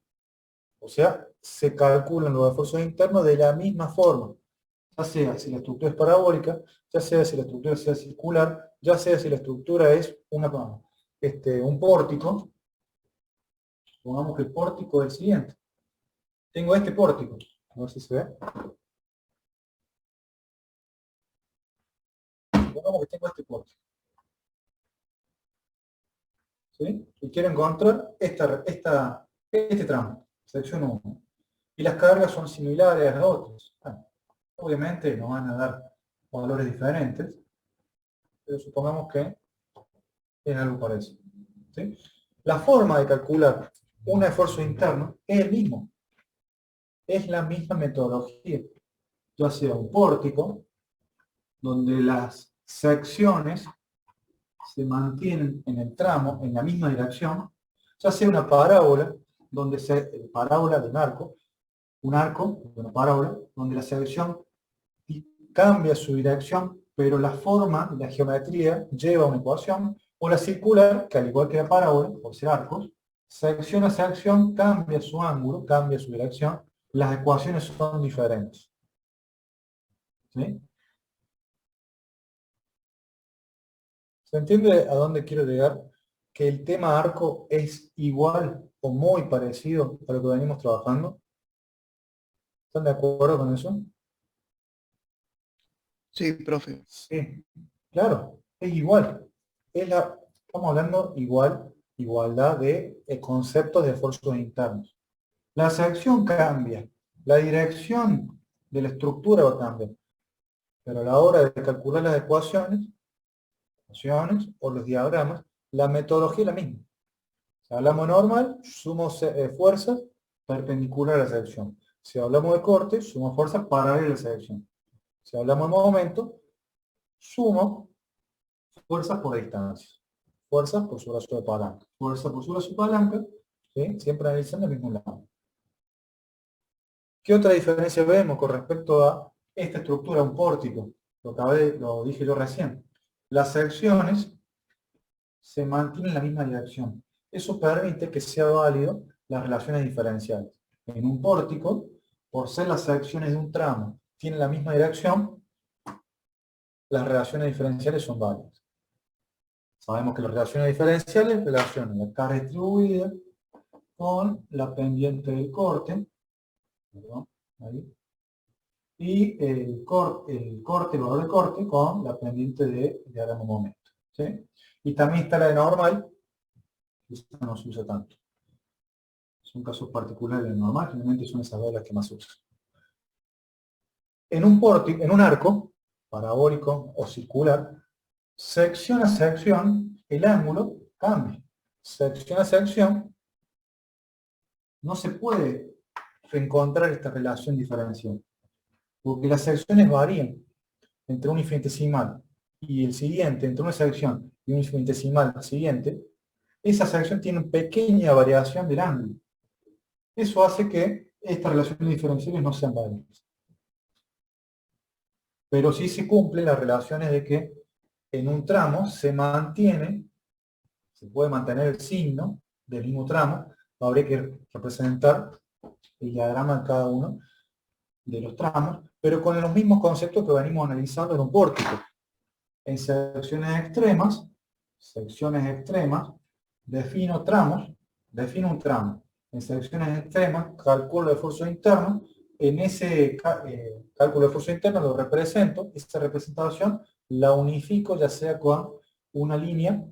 O sea, se calculan los esfuerzos internos de la misma forma, ya sea si la estructura es parabólica, ya sea si la estructura sea circular, ya sea si la estructura es un pórtico. Supongamos que el pórtico es el siguiente. Tengo este pórtico, a ver si se ve. Supongamos que tengo este pórtico. ¿Sí? Y quiero encontrar este tramo, sección 1. Y las cargas son similares a otras. Bueno, obviamente nos van a dar valores diferentes, pero supongamos que es algo parecido. ¿Sí? La forma de calcular un esfuerzo interno es el mismo. Es la misma metodología. Ya sea un pórtico, donde las secciones se mantienen en el tramo, en la misma dirección, ya sea una parábola, parábola de un arco de una parábola, donde la sección cambia su dirección, pero la forma, la geometría, lleva a una ecuación, o la circular, que al igual que la parábola, por ser arcos, sección a sección cambia su ángulo, cambia su dirección, las ecuaciones son diferentes. ¿Sí? ¿Se entiende a dónde quiero llegar? Que el tema arco es igual o muy parecido a lo que venimos trabajando. ¿Están de acuerdo con eso? Sí, profe. Sí, claro, es igual. Estamos hablando igualdad de conceptos de esfuerzos internos. La sección cambia, la dirección de la estructura va a cambiar, pero a la hora de calcular las ecuaciones o los diagramas, la metodología es la misma. Si hablamos normal, sumo fuerzas perpendicular a la sección. Si hablamos de corte, sumo fuerzas paralelas a la sección. Si hablamos de momento, sumo fuerzas por distancia. Fuerzas por su brazo de palanca. Fuerza por su brazo de palanca, ¿sí? Siempre analizando el mismo lado. ¿Qué otra diferencia vemos con respecto a esta estructura, un pórtico? Lo dije yo recién. Las secciones se mantienen en la misma dirección. Eso permite que sea válido las relaciones diferenciales. En un pórtico, por ser las secciones de un tramo tienen la misma dirección, las relaciones diferenciales son válidas. Sabemos que las relaciones diferenciales relacionan la carga distribuida con la pendiente del corte, perdón, ahí, y el valor de corte con la pendiente de diagrama momento. ¿Sí? Y también está la de normal, que esta no se usa tanto. Son casos particulares de normal, generalmente son esas dos las que más se usan. En un arco, parabólico o circular, sección a sección, el ángulo cambia. Sección a sección, no se puede encontrar esta relación diferencial, porque las secciones varían. entre un infinitesimal y el siguiente, entre una sección y un infinitesimal siguiente, esa sección tiene una pequeña variación del ángulo. Eso hace que estas relaciones diferenciales no sean válidas. Pero sí se cumplen las relaciones de que en un tramo se puede mantener el signo del mismo tramo. Habría que representar el diagrama de cada uno de los tramos, pero con los mismos conceptos que venimos analizando en un pórtico. En secciones extremas, defino un tramo. En secciones extremas, calculo el esfuerzo interno. En ese cálculo de esfuerzo interno lo represento, esa representación la unifico ya sea con una línea,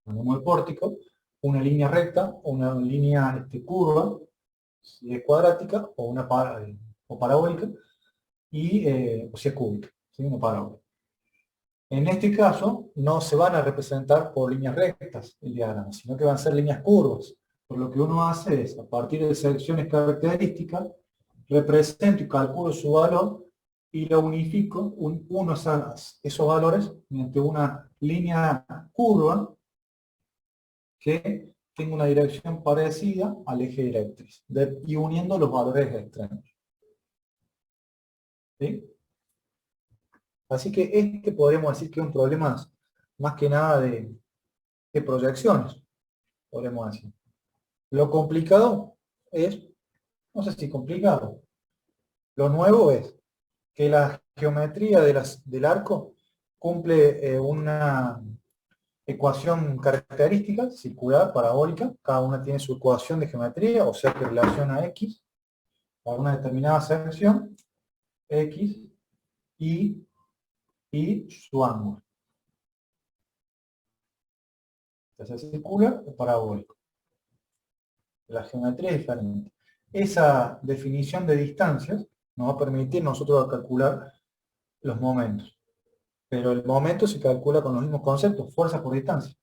como el pórtico, una línea recta, una línea curva, si es cuadrática, o parabólica, o si es cúbica, ¿sí? Una parábola. En este caso, no se van a representar por líneas rectas el diagrama, sino que van a ser líneas curvas. Por lo que uno hace es, a partir de secciones características, represento y calculo su valor y lo unifico, uno esos valores mediante una línea curva que tenga una dirección parecida al eje directriz, y uniendo los valores extremos. ¿Sí? Así que este podríamos decir que es un problema más que nada de proyecciones, podríamos decir. Lo complicado es, no sé si complicado, lo nuevo es que la geometría del arco cumple una ecuación característica, circular, parabólica, cada una tiene su ecuación de geometría, o sea que relaciona X a una determinada sección, X, y su ángulo. Entonces circular o parabólico. La geometría es diferente. Esa definición de distancias nos va a permitir nosotros calcular los momentos. Pero el momento se calcula con los mismos conceptos, fuerza por distancia,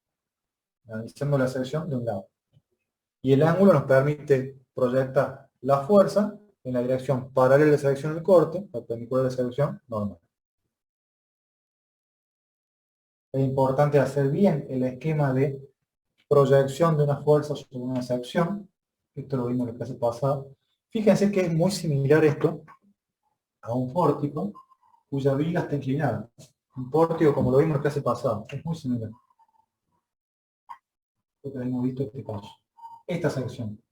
analizando la sección de un lado. Y el ángulo nos permite proyectar la fuerza en la dirección paralela a la sección del corte, perpendicular a la sección normal. Es importante hacer bien el esquema de proyección de una fuerza sobre una sección. Esto lo vimos en la clase pasada. Fíjense que es muy similar esto a un pórtico cuya viga está inclinada. Un pórtico, como lo vimos en la clase pasada, es muy similar. Esto hemos visto este caso. Esta sección.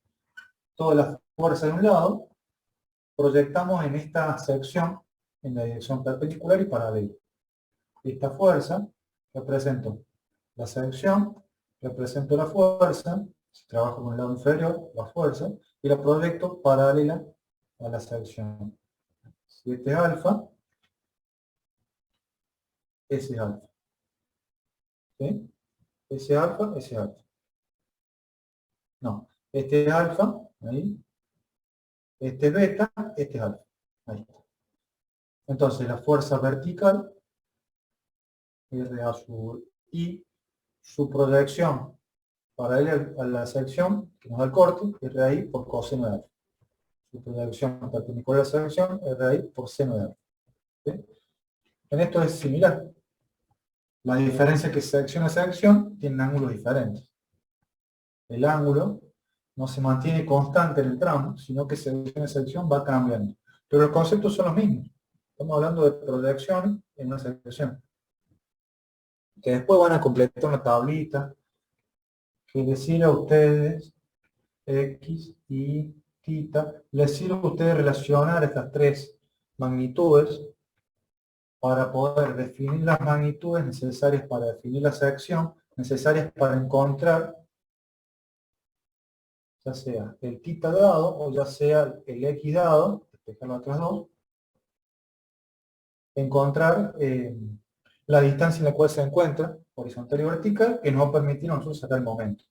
Toda la fuerza de un lado, proyectamos en esta sección en la dirección perpendicular y paralela. Esta fuerza represento la sección, represento la fuerza, si trabajo con el lado inferior, la fuerza, y la proyecto paralela a la sección. Si este es alfa, ese es alfa. ¿Sí? Ese es alfa, ese es alfa. No, este es alfa, ahí. Este es beta, este es alfa. Ahí está. Entonces la fuerza vertical, R a sub I, su proyección paralela a la sección que nos da el corte, RI por coseno de alfa. Su proyección perpendicular a la sección, RI por seno de alfa. ¿Sí? En esto es similar. La diferencia es que sección a sección tienen ángulos diferentes. El ángulo no se mantiene constante en el tramo, sino que sección a sección va cambiando. Pero los conceptos son los mismos. Estamos hablando de proyección en una sección. Que después van a completar una tablita que les sirve a ustedes X y θ, les sirve a ustedes relacionar estas tres magnitudes para poder definir las magnitudes necesarias para definir la sección, necesarias para encontrar ya sea el θ dado o ya sea el X dado, despejar las otras dos, encontrar la distancia en la cual se encuentra, horizontal y vertical, que nos va a permitir a nosotros sacar el momento.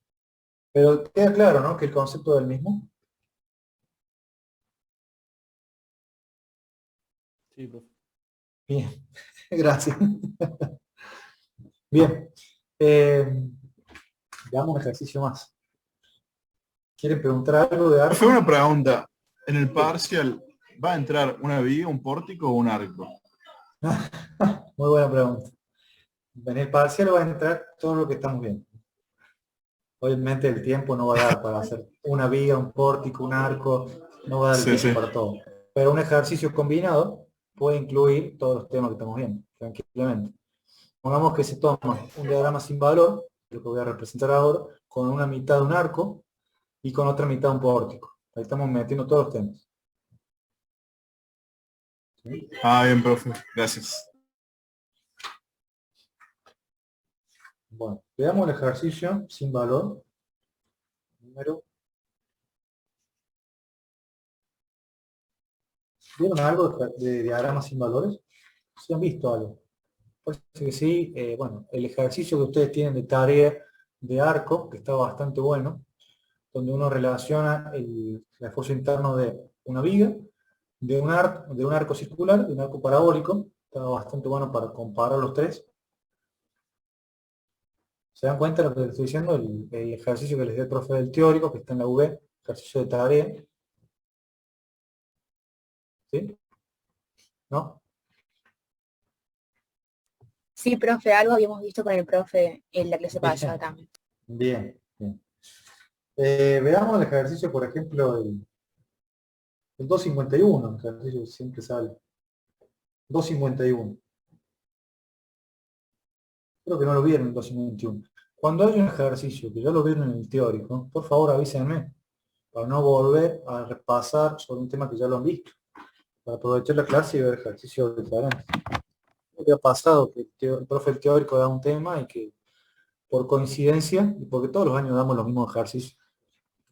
Pero queda claro, ¿no?, que el concepto del mismo. Sí, profe. Bien, gracias. Bien, veamos un ejercicio más. ¿Quieren preguntar algo de Fue arco? una pregunta. En el parcial, ¿va a entrar una viga, un pórtico o un arco? Muy buena pregunta. En el parcial va a entrar todo lo que estamos viendo. Obviamente el tiempo no va a dar para hacer una viga, un pórtico, un arco, no va a dar el Sí, tiempo sí. para todo. Pero un ejercicio combinado puede incluir todos los temas que estamos viendo, tranquilamente. Pongamos que se toma un diagrama sin valor, lo que voy a representar ahora, con una mitad de un arco y con otra mitad un pórtico. Ahí estamos metiendo todos los temas. ¿Sí? Ah, bien, profe. Gracias. Bueno, veamos el ejercicio sin valor. Número. ¿Vieron algo de diagramas sin valores? ¿Sí han visto algo? Parece que sí. Bueno, el ejercicio que ustedes tienen de tarea de arco, que está bastante bueno, donde uno relaciona el esfuerzo interno de una viga, de un arco circular, de un arco parabólico. Está bastante bueno para comparar los tres. ¿Se dan cuenta de lo que les estoy diciendo? El ejercicio que les dio el profe del teórico, que está en la UB, ejercicio de tarea. ¿Sí? ¿No? Sí, profe, algo habíamos visto con el profe en la clase pasada Bien, también. bien, bien. Veamos el ejercicio, por ejemplo, el 251, el ejercicio que siempre sale. 251. Creo que no lo vieron en el 251. Cuando hay un ejercicio que ya lo vieron en el teórico, por favor avísenme, para no volver a repasar sobre un tema que ya lo han visto, para aprovechar la clase y ver ejercicios diferentes. Lo que ha pasado, que el profe del teórico da un tema y que por coincidencia, y porque todos los años damos los mismos ejercicios,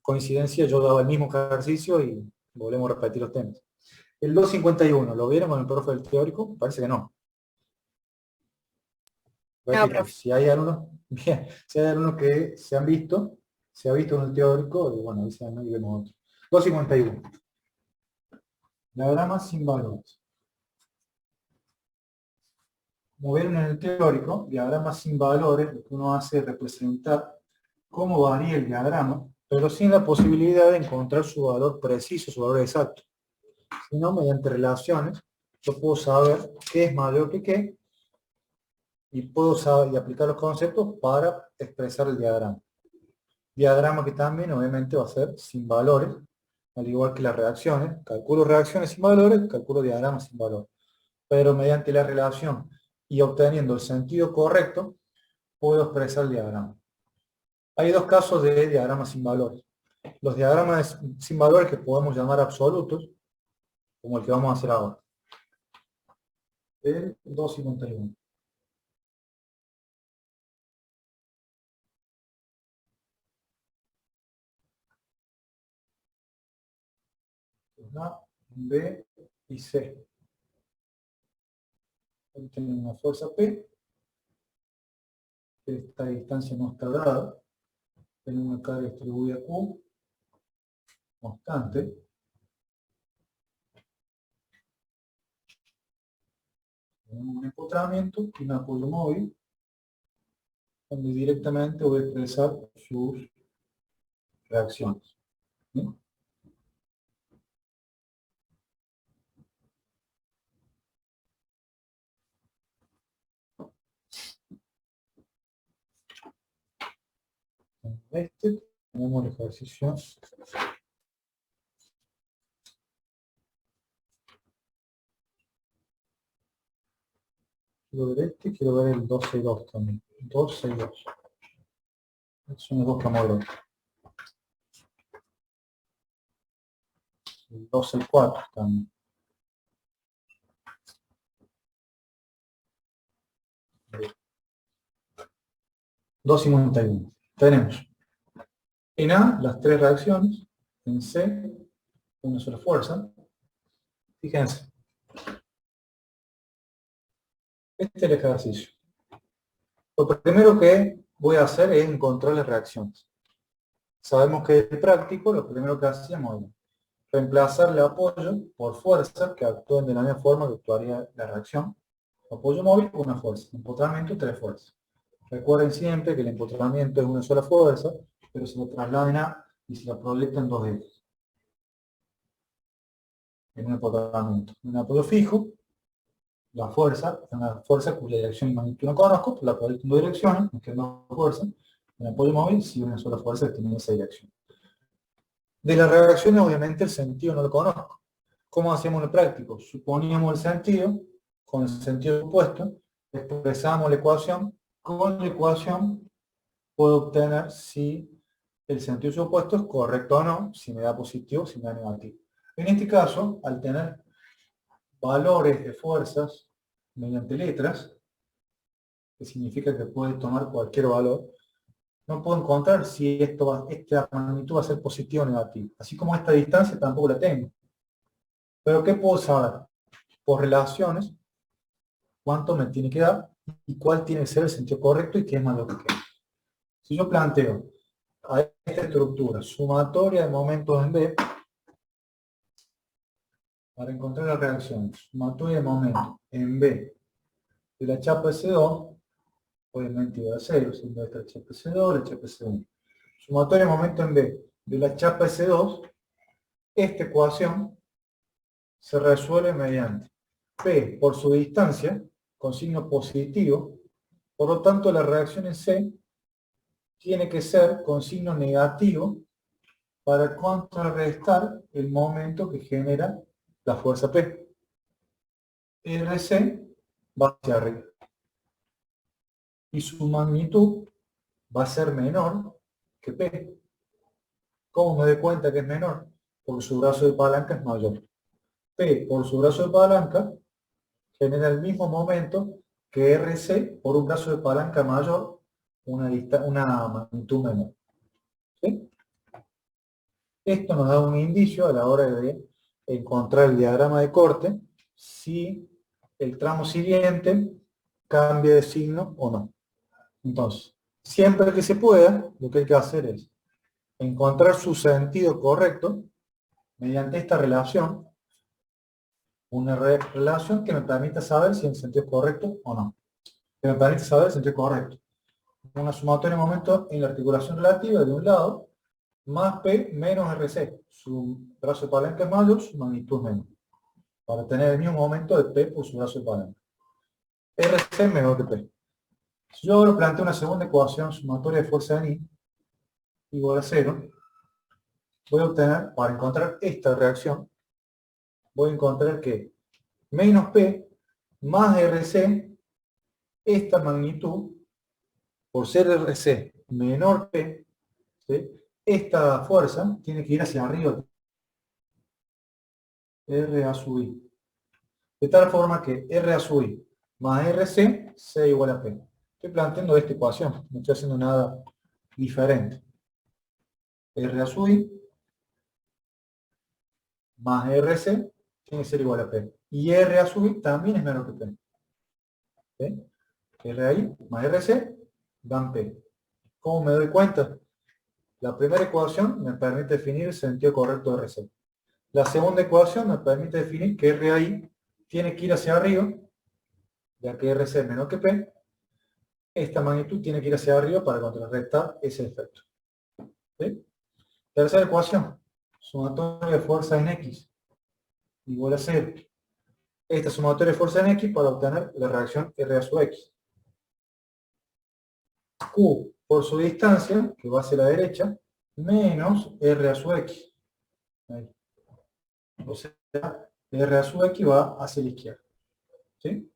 coincidencia yo daba el mismo ejercicio y volvemos a repetir los temas. El 251, ¿lo vieron con el profe del teórico? Parece que no. No, Repito, profe. si hay algunos, bien, si hay algunos que se ha visto en el teórico, y bueno, ahí vemos otro. 251. Diagrama sin valores. Como vieron en el teórico, diagrama sin valores, lo que uno hace es representar cómo varía el diagrama, pero sin la posibilidad de encontrar su valor preciso, su valor exacto. Sino mediante relaciones, yo puedo saber qué es mayor que qué, y puedo saber y aplicar los conceptos para expresar el diagrama. Diagrama que también obviamente va a ser sin valores, al igual que las reacciones. Calculo reacciones sin valores, calculo diagramas sin valores. Pero mediante la relación y obteniendo el sentido correcto, puedo expresar el diagrama. Hay dos casos de diagramas sin valores. Los diagramas sin valores que podemos llamar absolutos, como el que vamos a hacer ahora. El 251. A, B y C. Ahí tenemos una fuerza P. Esta distancia no está dada. Tenemos una carga distribuida Q, constante. Tenemos un empotramiento y un apoyo móvil, donde directamente voy a expresar sus reacciones. ¿Sí? Tenemos el ejercicio. Quiero ver quiero ver el 262 también. 262. Estos son los dos que vamos a ver. El 264 también. Bien. 251. Tenemos en A las tres reacciones, en C una sola fuerza. Fíjense, este es el ejercicio. Lo primero que voy a hacer es encontrar las reacciones. Sabemos que el práctico, lo primero que hacíamos es reemplazar el apoyo por fuerza, que actúen de la misma forma que actuaría la reacción. Apoyo móvil por una fuerza, empotramiento tres fuerzas. Recuerden siempre que el empotramiento es una sola fuerza, pero se lo trasladan a y se la proyectan dos ejes. En un empotramiento. Un apoyo fijo la fuerza es una fuerza cuya dirección y magnitud no conozco, pues la proyecto en dos direcciones, me quedan dos fuerzas, en el apoyo móvil sí una sola fuerza que tiene esa dirección. De las reacciones, obviamente, el sentido no lo conozco. ¿Cómo hacemos lo práctico? Suponíamos el sentido, con el sentido opuesto, expresamos la ecuación, con la ecuación puedo obtener si el sentido opuesto es correcto o no, si me da positivo o si me da negativo. En este caso, al tener valores de fuerzas mediante letras, que significa que puede tomar cualquier valor, no puedo encontrar si esta magnitud va a ser positiva o negativa. Así como esta distancia tampoco la tengo. Pero ¿qué puedo saber? Por relaciones, cuánto me tiene que dar y cuál tiene que ser el sentido correcto y qué es más lo que queda. Si yo planteo a esta estructura sumatoria de momentos en B, para encontrar las reacciones, sumatoria de momentos en B de la chapa S2, obviamente va a 0, siendo esta chapa S2, la chapa S1. Sumatoria de momento en B de la chapa S2, esta ecuación se resuelve mediante P por su distancia, con signo positivo, por lo tanto la reacción en C tiene que ser con signo negativo para contrarrestar el momento que genera la fuerza P. RC va hacia arriba. Y su magnitud va a ser menor que P. ¿Cómo me doy cuenta que es menor? Porque su brazo de palanca es mayor. P por su brazo de palanca genera el mismo momento que RC por un brazo de palanca mayor, una magnitud menor. ¿Sí? Esto nos da un indicio a la hora de encontrar el diagrama de corte si el tramo siguiente cambia de signo o no. Entonces, siempre que se pueda, lo que hay que hacer es encontrar su sentido correcto mediante esta relación, una relación que me permita saber si el sentido es correcto o no. Que me permite saber el sentido correcto. Una sumatoria de momentos en la articulación relativa de un lado, más P menos RC. Su brazo de palanca es mayor, su magnitud es menor. Para tener el mismo momento de P por su brazo de palanca. RC es menor que P. Si yo ahora planteo una segunda ecuación sumatoria de fuerza en I igual a 0, voy a obtener, para encontrar esta reacción, voy a encontrar que menos P más RC, esta magnitud, por ser RC menor P, ¿sí? Esta fuerza tiene que ir hacia arriba. RA sub I. De tal forma que RA sub I más RC sea igual a P. Estoy planteando esta ecuación, no estoy haciendo nada diferente. RA sub I más RC tiene que ser igual a P. Y RA sub I también es menor que P. ¿Sí? RI más RC dan P. ¿Cómo me doy cuenta? La primera ecuación me permite definir el sentido correcto de RC. La segunda ecuación me permite definir que RI tiene que ir hacia arriba, ya que RC es menor que P. Esta magnitud tiene que ir hacia arriba para contrarrestar ese efecto. ¿Sí? Tercera ecuación, sumatoria de fuerzas en X igual a 0. Esta sumatoria de fuerzas en X para obtener la reacción RA sub X. Q por su distancia, que va hacia la derecha, menos RA sub X. Ahí. O sea, RA sub X va hacia la izquierda. ¿Sí?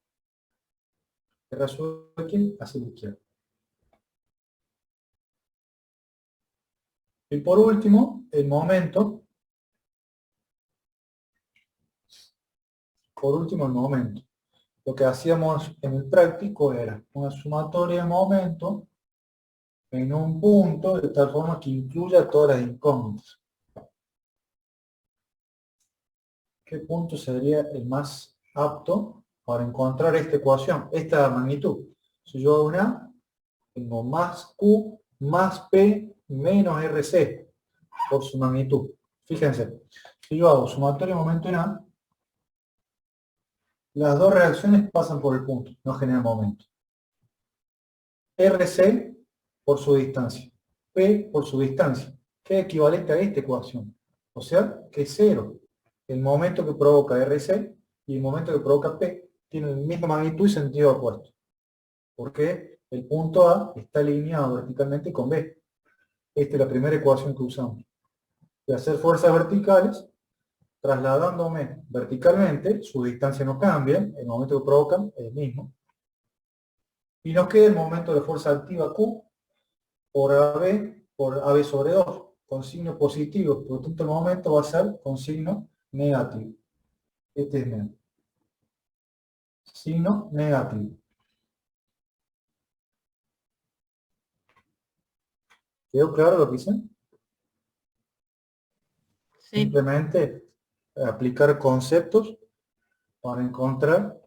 RA sub X hacia la izquierda. Y por último, el momento. Por último, el momento. Lo que hacíamos en el práctico era una sumatoria de momentos en un punto, de tal forma que incluya todas las incógnitas. ¿Qué punto sería el más apto para encontrar esta ecuación, esta magnitud? Si yo hago una, tengo más Q más P menos RC por su magnitud. Fíjense, si yo hago sumatoria de momento en A, las dos reacciones pasan por el punto, no generan momento. RC por su distancia, P por su distancia, que es equivalente a esta ecuación. O sea, que es 0. El momento que provoca RC y el momento que provoca P tienen misma magnitud y sentido opuesto. Porque el punto A está alineado verticalmente con B. Esta es la primera ecuación que usamos. Y hacer fuerzas verticales, trasladándome verticalmente, su distancia no cambia, el momento que provocan es el mismo. Y nos queda el momento de fuerza activa Q por AB sobre 2, con signo positivo. Por lo tanto, el momento va a ser con signo negativo. Este es negativo. Signo negativo. ¿Quedó claro lo que hice? Sí, Simplemente aplicar conceptos para encontrar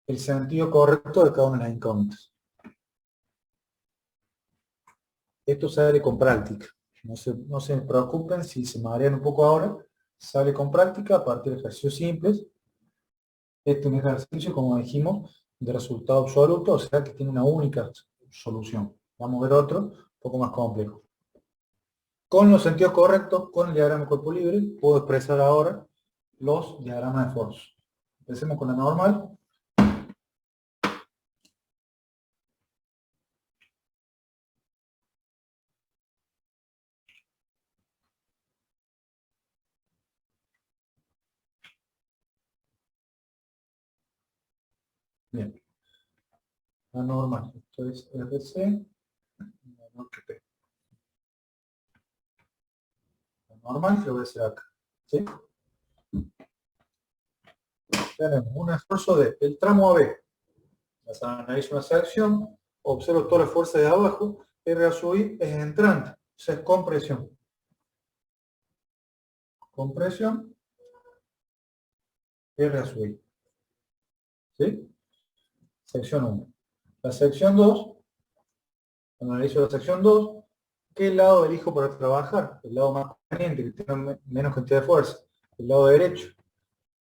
el sentido correcto de cada una de las incógnitas. Esto sale con práctica. No se preocupen si se marean un poco ahora. Sale con práctica a partir de ejercicios simples. Este es un ejercicio, como dijimos, de resultado absoluto, o sea que tiene una única solución. Vamos a ver otro, un poco más complejo. Con los sentidos correctos, con el diagrama de cuerpo libre, puedo expresar ahora los diagramas de esfuerzo. Empecemos con la normal. Bien. La normal. Esto es RC menor que P. La normal lo voy a hacer acá. ¿Sí? Tenemos un esfuerzo del tramo AB. Analizo una sección, observo toda la fuerza de abajo, R a sub I es entrante, o sea, es compresión. Compresión, R a sub I. ¿Sí? Sección 1. La sección 2, analizo la sección 2, ¿qué lado elijo para trabajar? El lado más conveniente, que tiene menos cantidad de fuerza, el lado derecho.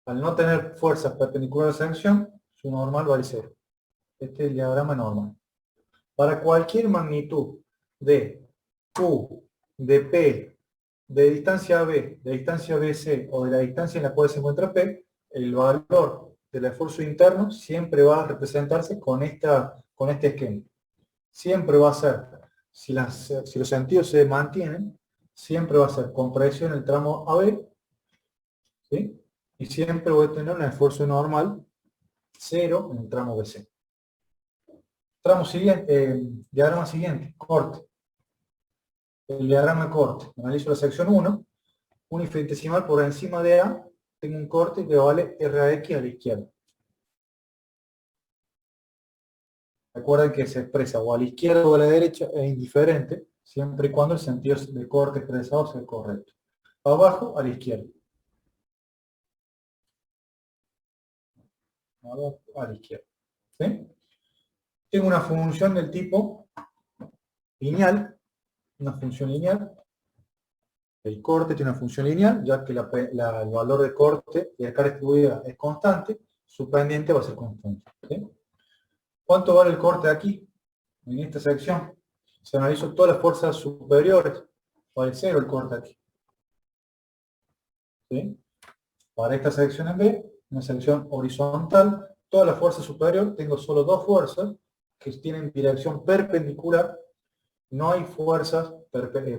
Al no tener fuerzas perpendiculares a la sección, su normal vale 0. Este es el diagrama normal. Para cualquier magnitud de Q, de P, de distancia B, de distancia BC o de la distancia en la cual se encuentra P, el valor del esfuerzo interno siempre va a representarse con este esquema. Siempre va a ser, si los sentidos se mantienen, siempre va a ser compresión en el tramo AB, ¿sí? Y siempre voy a tener un esfuerzo normal 0 en el tramo BC. Tramo siguiente, diagrama siguiente, corte. El diagrama de corte. Analizo la sección 1, un infinitesimal por encima de A, tengo un corte que vale RAX a la izquierda. Recuerden que se expresa o a la izquierda o a la derecha, es indiferente, siempre y cuando el sentido de corte expresado sea correcto. Abajo, a la izquierda. Abajo, a la izquierda. ¿Sí? Tengo una función del tipo lineal, una función lineal. El corte tiene una función lineal, ya que el valor de corte y la carga distribuida es constante, su pendiente va a ser constante. ¿Sí? ¿Cuánto vale el corte aquí? En esta sección. Se analizó todas las fuerzas superiores. Vale 0 el corte aquí. ¿Sí? Para esta sección en B, una sección horizontal, toda la fuerza superior, tengo solo dos fuerzas que tienen dirección perpendicular. No hay fuerzas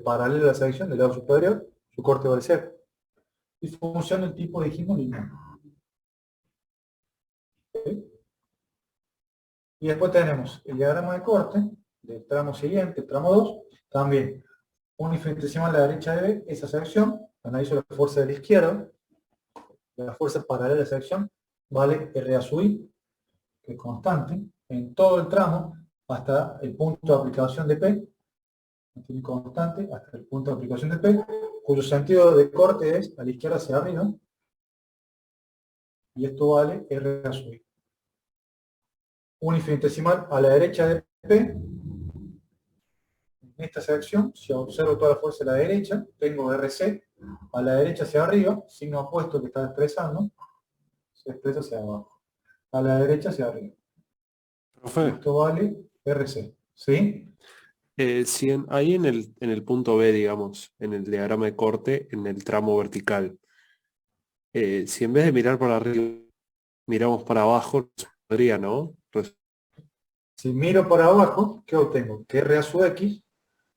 paralelas a la sección del lado superior, su corte vale 0. Y función del tipo, dijimos, lineal. ¿Sí? Y después tenemos el diagrama de corte del tramo siguiente, el tramo 2, también un infinitesimal a la derecha de B, esa sección, analizo la fuerza de la izquierda, la fuerza paralela a la sección, vale R a sub I, que es constante, en todo el tramo, hasta el punto de aplicación de P, mantiene constante hasta el punto de aplicación de P, cuyo sentido de corte es a la izquierda hacia arriba, y esto vale R a sub I. Un infinitesimal a la derecha de P, en esta sección, si observo toda la fuerza a la derecha, tengo RC, a la derecha hacia arriba, signo opuesto que está expresando, se expresa hacia abajo. A la derecha hacia arriba. Profe, Esto vale RC. ¿Sí? si ahí en el punto B, digamos, en el diagrama de corte, en el tramo vertical, si en vez de mirar para arriba, miramos para abajo, podría, ¿no? Pues, Si miro para abajo, ¿qué obtengo? Que R a su X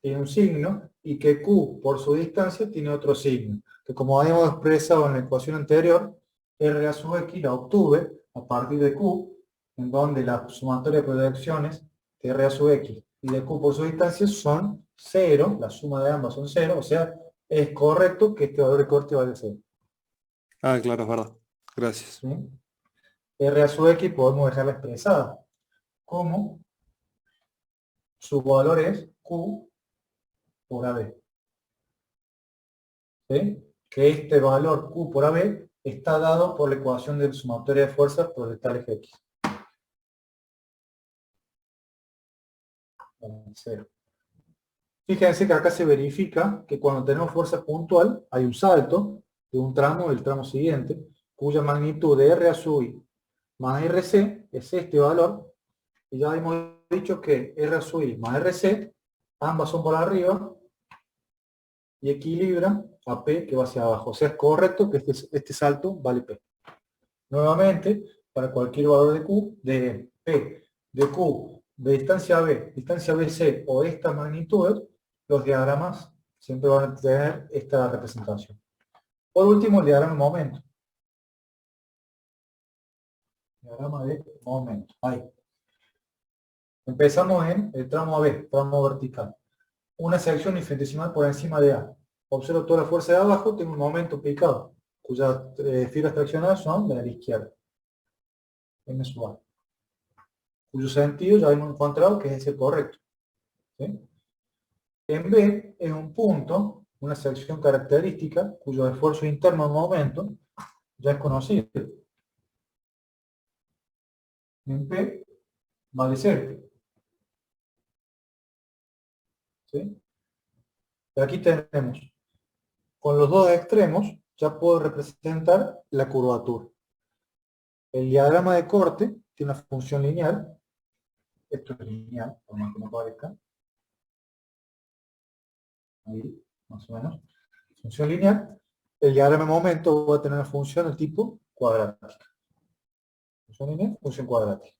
tiene un signo y que Q por su distancia tiene otro signo. Que como habíamos expresado en la ecuación anterior, R a su X la obtuve a partir de Q, en donde la sumatoria de proyecciones de R a su X y de Q por su distancia son 0, la suma de ambas son 0, o sea, es correcto que este valor de corte vale 0. ah, claro, es verdad. Gracias. ¿Sí? R a su X podemos dejarla expresada como su valor es Q por AB. ¿Sí? Que este valor Q por AB está dado por la ecuación de sumatoria de fuerzas proyectales X. Cero. Fíjense que acá se verifica que cuando tenemos fuerza puntual hay un salto de un tramo del tramo siguiente, cuya magnitud de R a sub I más RC es este valor, y ya hemos dicho que R a sub I más RC, ambas son por arriba, y equilibran a P que va hacia abajo. O sea, es correcto que este salto vale P. Nuevamente, para cualquier valor de Q, de P, de Q, de distancia BC o esta magnitud, los diagramas siempre van a tener esta representación. Por último, el diagrama de momento. Diagrama de momento. Ahí. Empezamos en el tramo AB, tramo vertical. Una sección infinitesimal por encima de A. Observo toda la fuerza de abajo, tengo un momento picado, cuyas filas traccionadas son la de la izquierda. M sub A. Cuyo sentido ya hemos encontrado que es el correcto. ¿Sí? En B es un punto, una sección característica, cuyo esfuerzo interno en momento ya es conocido. En P vale 0. ¿Sí? Y aquí tenemos, con los dos extremos, ya puedo representar la curvatura. El diagrama de corte tiene una función lineal. Esto es lineal, por más que no parezca. Ahí, más o menos. Función lineal. El diagrama de momento va a tener una función de tipo cuadrática. Función lineal, función cuadrática.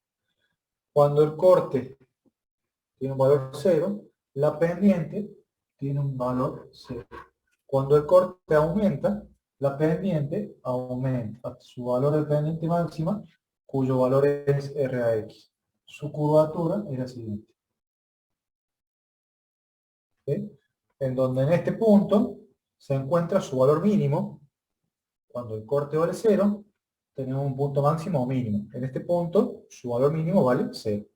Cuando el corte tiene un valor 0, la pendiente tiene un valor 0. Cuando el corte aumenta, la pendiente aumenta hasta su valor de pendiente máxima, cuyo valor es RAX. Su curvatura es la siguiente. ¿Sí? En donde en este punto se encuentra su valor mínimo. Cuando el corte vale 0, tenemos un punto máximo o mínimo. En este punto, su valor mínimo vale 0.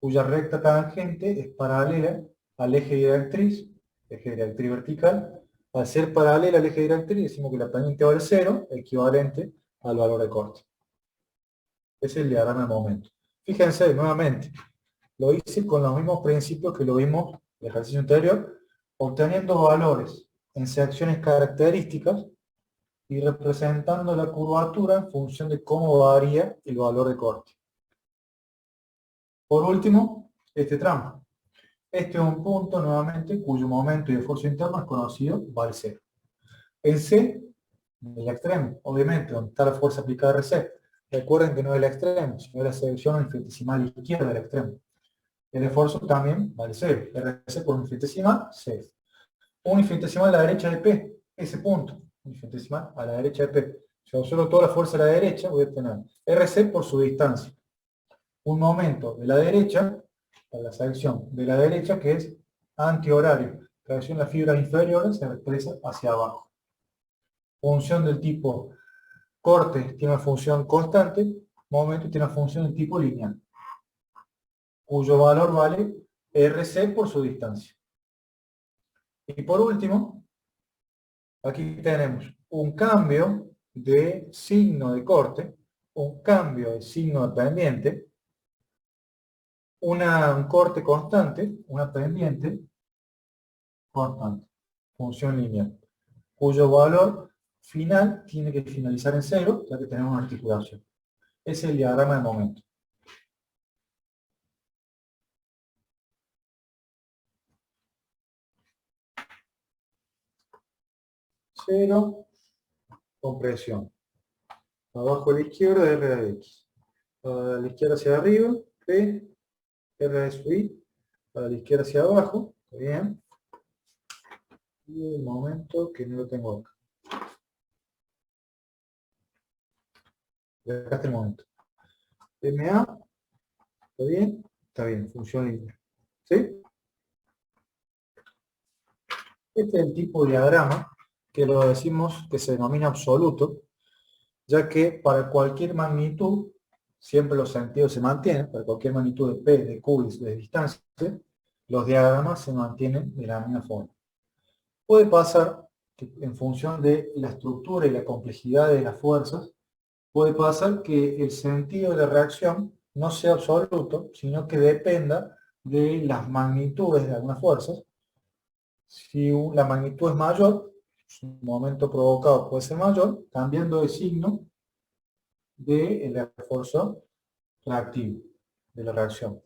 Cuya recta tangente es paralela al eje directriz vertical. Al ser paralela al eje directriz, decimos que la pendiente vale 0, equivalente al valor de corte. Ese es el diagrama de momento. Fíjense, nuevamente, lo hice con los mismos principios que lo vimos en el ejercicio anterior, obteniendo valores en secciones características y representando la curvatura en función de cómo varía el valor de corte. Por último, este tramo. Este es un punto, nuevamente, cuyo momento y esfuerzo interno es conocido, vale 0. En C, en el extremo, obviamente, donde está la fuerza aplicada a RC. Recuerden que no es el extremo, sino es la sección infinitesimal izquierda del extremo. El esfuerzo también vale 0. RC por un infinitesimal, 0. Un infinitesimal a la derecha de P, ese punto. Un infinitesimal a la derecha de P. Si observo toda la fuerza a la derecha, voy a tener RC por su distancia. Un momento de la derecha, para la sección de la derecha, que es antihorario. Tracción de las fibras inferiores se expresa hacia abajo. Función del tipo corte tiene una función constante, momento tiene una función de tipo lineal, cuyo valor vale RC por su distancia. Y por último, aquí tenemos un cambio de signo de corte, un cambio de signo de pendiente, un corte constante, una pendiente constante, función lineal, cuyo valor final tiene que finalizar en 0, ya que tenemos una articulación. Ese es el diagrama de momento. Cero, compresión. Abajo a la izquierda, R de X. A la izquierda hacia arriba, P, R de sub I. A la izquierda hacia abajo, está bien. Y el momento que no lo tengo acá. Y acá está el momento. MA, ¿está bien? Está bien, función lineal. ¿Sí? Este es el tipo de diagrama que lo decimos que se denomina absoluto, ya que para cualquier magnitud, siempre los sentidos se mantienen, para cualquier magnitud de P, de Q y de distancia, los diagramas se mantienen de la misma forma. Puede pasar que en función de la estructura y la complejidad de las fuerzas, puede pasar que el sentido de la reacción no sea absoluto, sino que dependa de las magnitudes de algunas fuerzas. Si la magnitud es mayor, su momento provocado puede ser mayor, cambiando de signo del esfuerzo reactivo, de la reacción.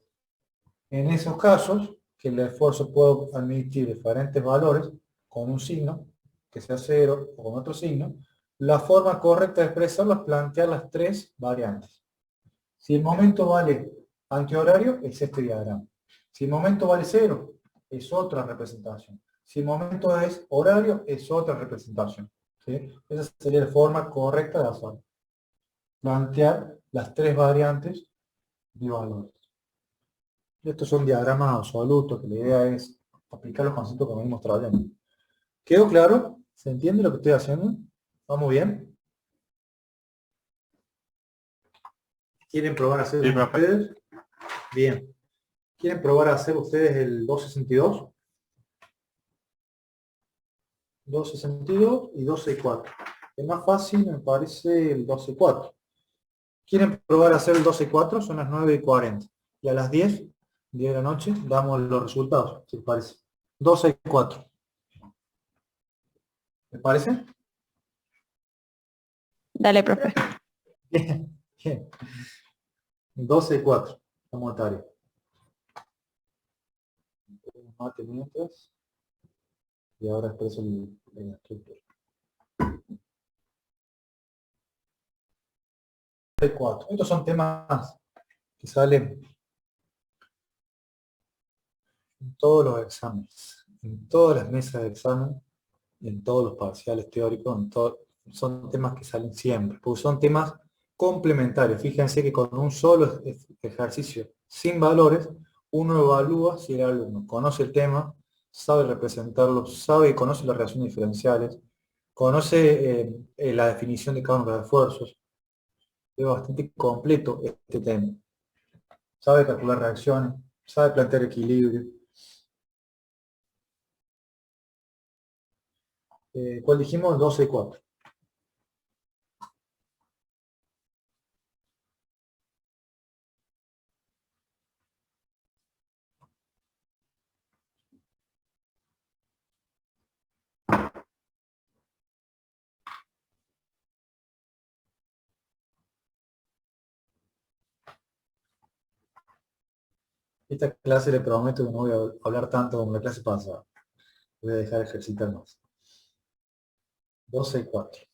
En esos casos, que el esfuerzo puede admitir diferentes valores con un signo, que sea cero o con otro signo, la forma correcta de expresarlo es plantear las tres variantes. Si el momento vale antihorario, es este diagrama. Si el momento vale cero, es otra representación. Si el momento es horario, es otra representación. ¿Sí? Esa sería la forma correcta de hacerlo. Plantear las tres variantes de valores. Estos son diagramas absolutos, que la idea es aplicar los conceptos que venimos trayendo. ¿Quedó claro? ¿Se entiende lo que estoy haciendo? ¿Vamos bien? ¿Quieren probar a hacer Sí, profe. ustedes? Bien. ¿Quieren probar a hacer ustedes el 262? 262 y 264. El más fácil me parece el 124. ¿Quieren probar a hacer el 124? Son las 9:40. Y a las 10 de la noche, damos los resultados, si les parece. 264. ¿Les parece? Dale, profe. Bien, bien. 12:04. Vamos a tarea. Mate mientras. Y ahora expreso la estructura. 4. Estos son temas que salen en todos los exámenes, en todas las mesas de examen, en todos los parciales teóricos, son temas que salen siempre, porque son temas complementarios. Fíjense que con un solo ejercicio sin valores, uno evalúa si el alumno conoce el tema, sabe representarlo, sabe y conoce las relaciones diferenciales, conoce la definición de cada uno de los esfuerzos. Es bastante completo este tema. Sabe calcular reacciones, sabe plantear equilibrio. ¿Cuál dijimos? 12:04. Esta clase le prometo que no voy a hablar tanto como la clase pasada. Voy a dejar ejercitar más. 12:04.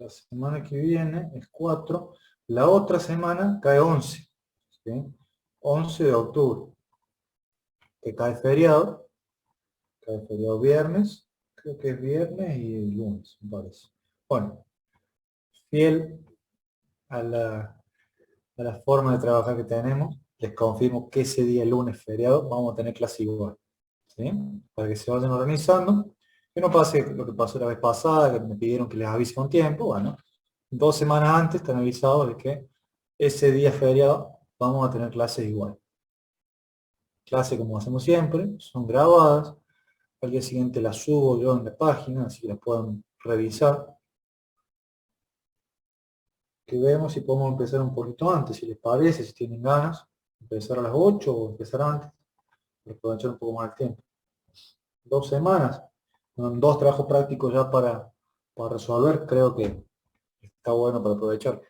La semana que viene es 4. La otra semana cae 11. ¿Sí? 11 de octubre. Que cae feriado viernes, creo que es viernes y lunes, me parece. Bueno, fiel a la forma de trabajar que tenemos, les confirmo que ese día lunes feriado vamos a tener clase igual. ¿Sí? Para que se vayan organizando, que no pase lo que pasó la vez pasada, que me pidieron que les avise con tiempo. Bueno, 2 semanas antes están avisados de que ese día feriado vamos a tener clases igual. Clase como hacemos siempre, son grabadas. Al día siguiente las subo yo en la página, así que las puedan revisar. Que vemos si podemos empezar un poquito antes, si les parece, si tienen ganas, empezar a las 8 o empezar antes, para aprovechar un poco más el tiempo. 2 semanas, con 2 trabajos prácticos ya para resolver, creo que está bueno para aprovechar.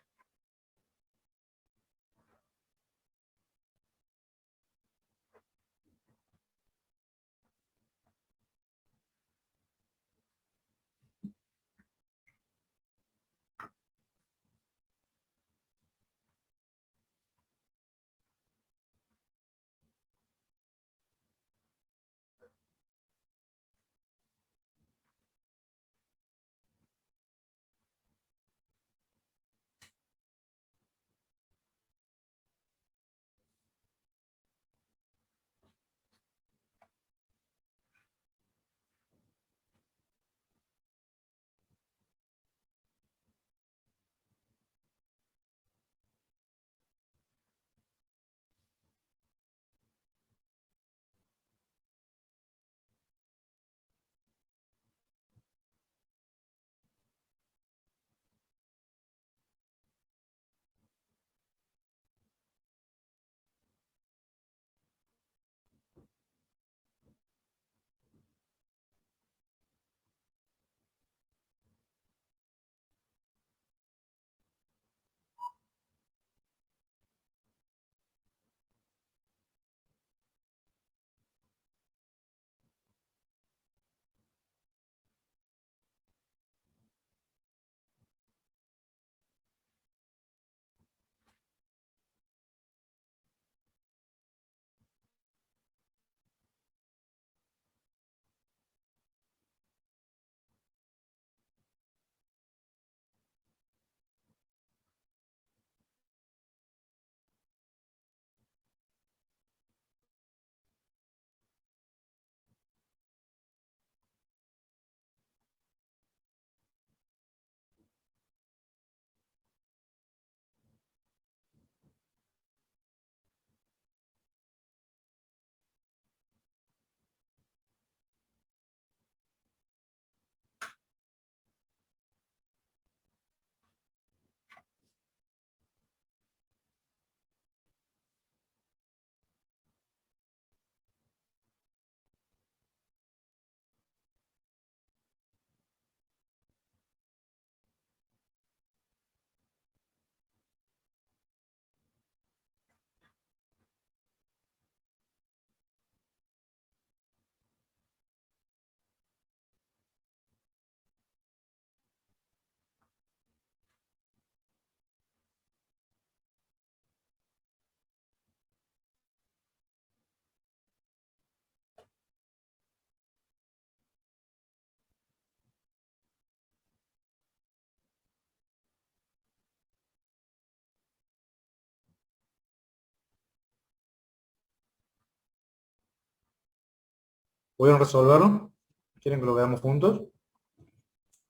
¿Pudieron resolverlo? ¿Quieren que lo veamos juntos?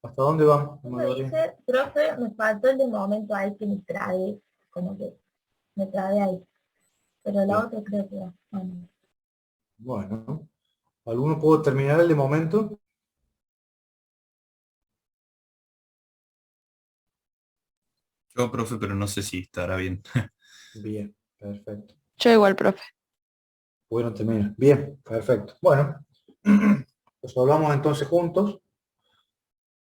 ¿Hasta dónde vamos? Como dice, profe, me faltó el de momento ahí que me trabé, como que me trabé ahí. Pero la otra creo que va. Bueno. Bueno, ¿alguno pudo terminar el de momento? Yo, profe, pero no sé si estará bien. Bien, perfecto. Yo igual, profe. Pudieron terminar. Bien, perfecto. Bueno, resolvamos entonces juntos.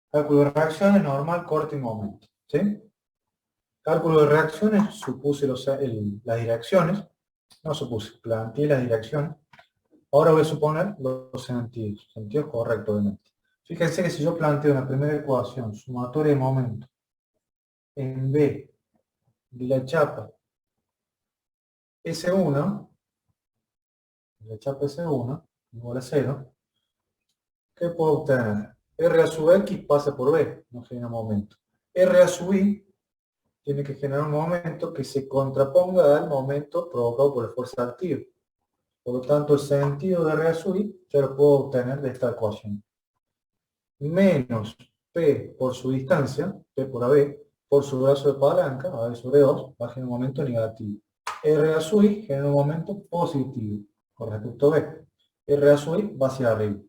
Cálculo de reacciones, normal, corte y momento. ¿Sí? Cálculo de reacciones, supuse las direcciones. No supuse, planteé las direcciones. Ahora voy a suponer los sentidos. Sentidos correctos, obviamente. Fíjense que si yo planteo en la primera ecuación sumatoria de momento en B de la chapa S1, la chapa S1 igual a 0, ¿qué puedo obtener? R a sub X pasa por B, no genera momento. R a sub Y tiene que generar un momento que se contraponga al momento provocado por la fuerza activa. Por lo tanto, el sentido de R a sub Y ya lo puedo obtener de esta ecuación. Menos P por su distancia, P por AB, por su brazo de palanca, AB sobre 2, va a generar un momento negativo. R a sub Y genera un momento positivo con respecto a B. R a sub Y va hacia arriba.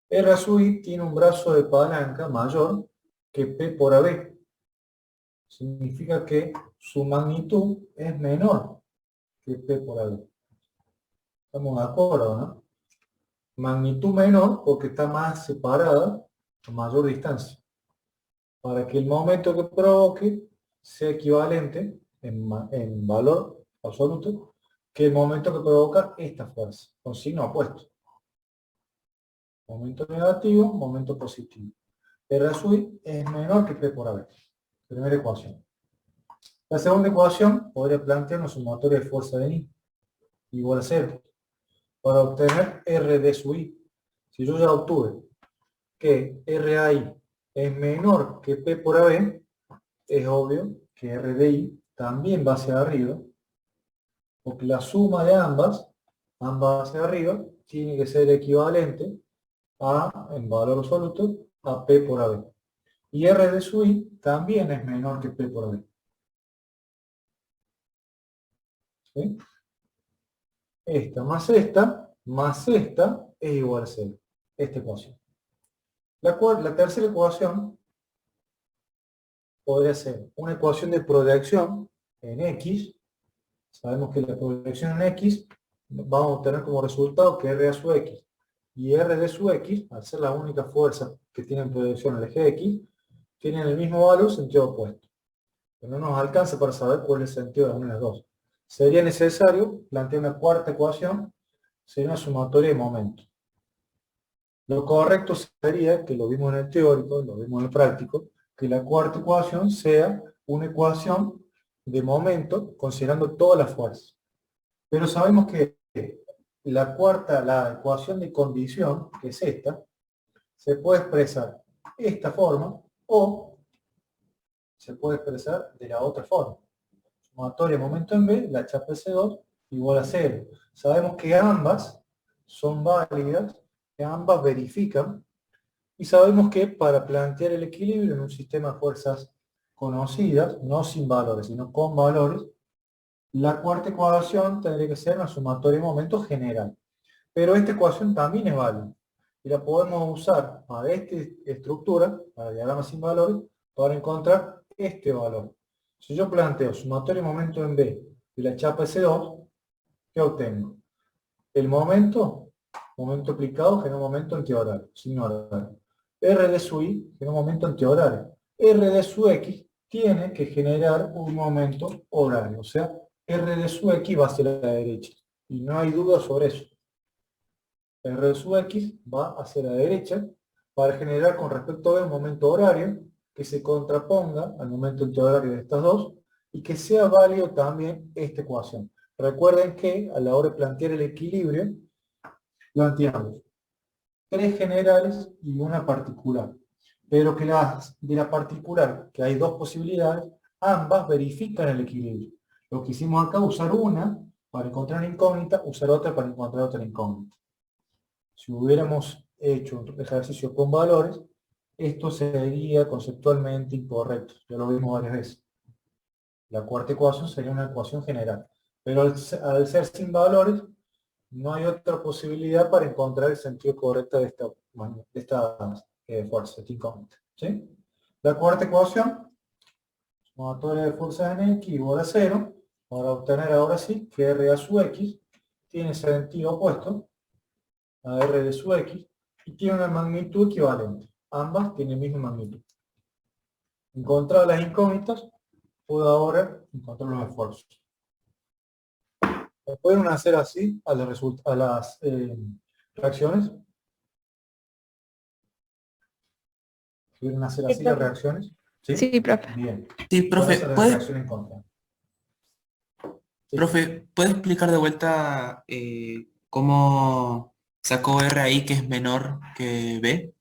R a sub Y tiene un brazo de palanca mayor que P por AB. Significa que su magnitud es menor que P por AB. ¿Estamos de acuerdo, no? Magnitud menor porque está más separada a mayor distancia. Para que el momento que provoque sea equivalente en valor absoluto que el momento que provoca esta fuerza, con signo opuesto. Momento negativo, momento positivo. R a sub Y es menor que P por AB. Primera ecuación. La segunda ecuación podría plantear una sumatoria de fuerza de I igual a 0 para obtener R de sub I. Si yo ya obtuve que RAI es menor que P por AB, es obvio que R de I también va hacia arriba, porque la suma de ambas hacia arriba, tiene que ser equivalente a, en valor absoluto, a P por AB. Y R de sub I también es menor que P por AB. ¿Sí? Esta más esta es igual a 0. Esta ecuación. La tercera ecuación podría ser una ecuación de proyección en X. Sabemos que la proyección en X vamos a obtener como resultado que R a sub X y R de sub X, al ser la única fuerza que tienen proyección en el eje X, tienen el mismo valor sentido opuesto. Pero no nos alcanza para saber cuál es el sentido de una de las dos. Sería necesario plantear una cuarta ecuación, sería una sumatoria de momentos. Lo correcto sería, que lo vimos en el teórico, lo vimos en el práctico, que la cuarta ecuación sea una ecuación de momento considerando todas las fuerzas. Pero sabemos que la ecuación de condición, que es esta, se puede expresar de esta forma o se puede expresar de la otra forma. Sumatoria de momento en B, la chapa S2 igual a 0. Sabemos que ambas son válidas, que ambas verifican, y sabemos que para plantear el equilibrio en un sistema de fuerzas conocidas, no sin valores, sino con valores, la cuarta ecuación tendría que ser una sumatoria de momentos general. Pero esta ecuación también es válida, y la podemos usar para esta estructura, para diagramas sin valores, para encontrar este valor. Si yo planteo sumatoria de momento en B y la chapa S2, ¿qué obtengo? El momento aplicado genera un momento antihorario, sin horario. R de sub I genera un momento antihorario. R de sub X tiene que generar un momento horario, o sea, R de sub X va hacia la derecha. Y no hay duda sobre eso. R de sub X va hacia la derecha para generar con respecto a un momento horario que se contraponga al momento antihorario de estas dos y que sea válido también esta ecuación. Recuerden que a la hora de plantear el equilibrio, planteamos 3 generales y una particular. Pero que de la particular, que hay 2 posibilidades, ambas verifican el equilibrio. Lo que hicimos acá, usar una para encontrar una incógnita, usar otra para encontrar otra incógnita. si hubiéramos hecho un ejercicio con valores, esto sería conceptualmente incorrecto. Ya lo vimos varias veces. La cuarta ecuación sería una ecuación general. Pero al ser sin valores, no hay otra posibilidad para encontrar el sentido correcto de esta fuerza, esta incógnita. ¿Sí? La cuarta ecuación, sumatoria de fuerzas en X igual a 0, para obtener ahora sí que R a su X tiene sentido opuesto a R de su X y tiene una magnitud equivalente. Ambas tienen misma magnitud. Encontrar las incógnitas, puedo ahora encontrar los esfuerzos. ¿Pueden hacer así a las reacciones? ¿Pueden hacer así las reacciones? ¿Sí? Sí, profe. Bien. Sí, Con profe, esa es la reacción en contra. Sí. profe, ¿puede explicar de vuelta cómo sacó R ahí que es menor que B,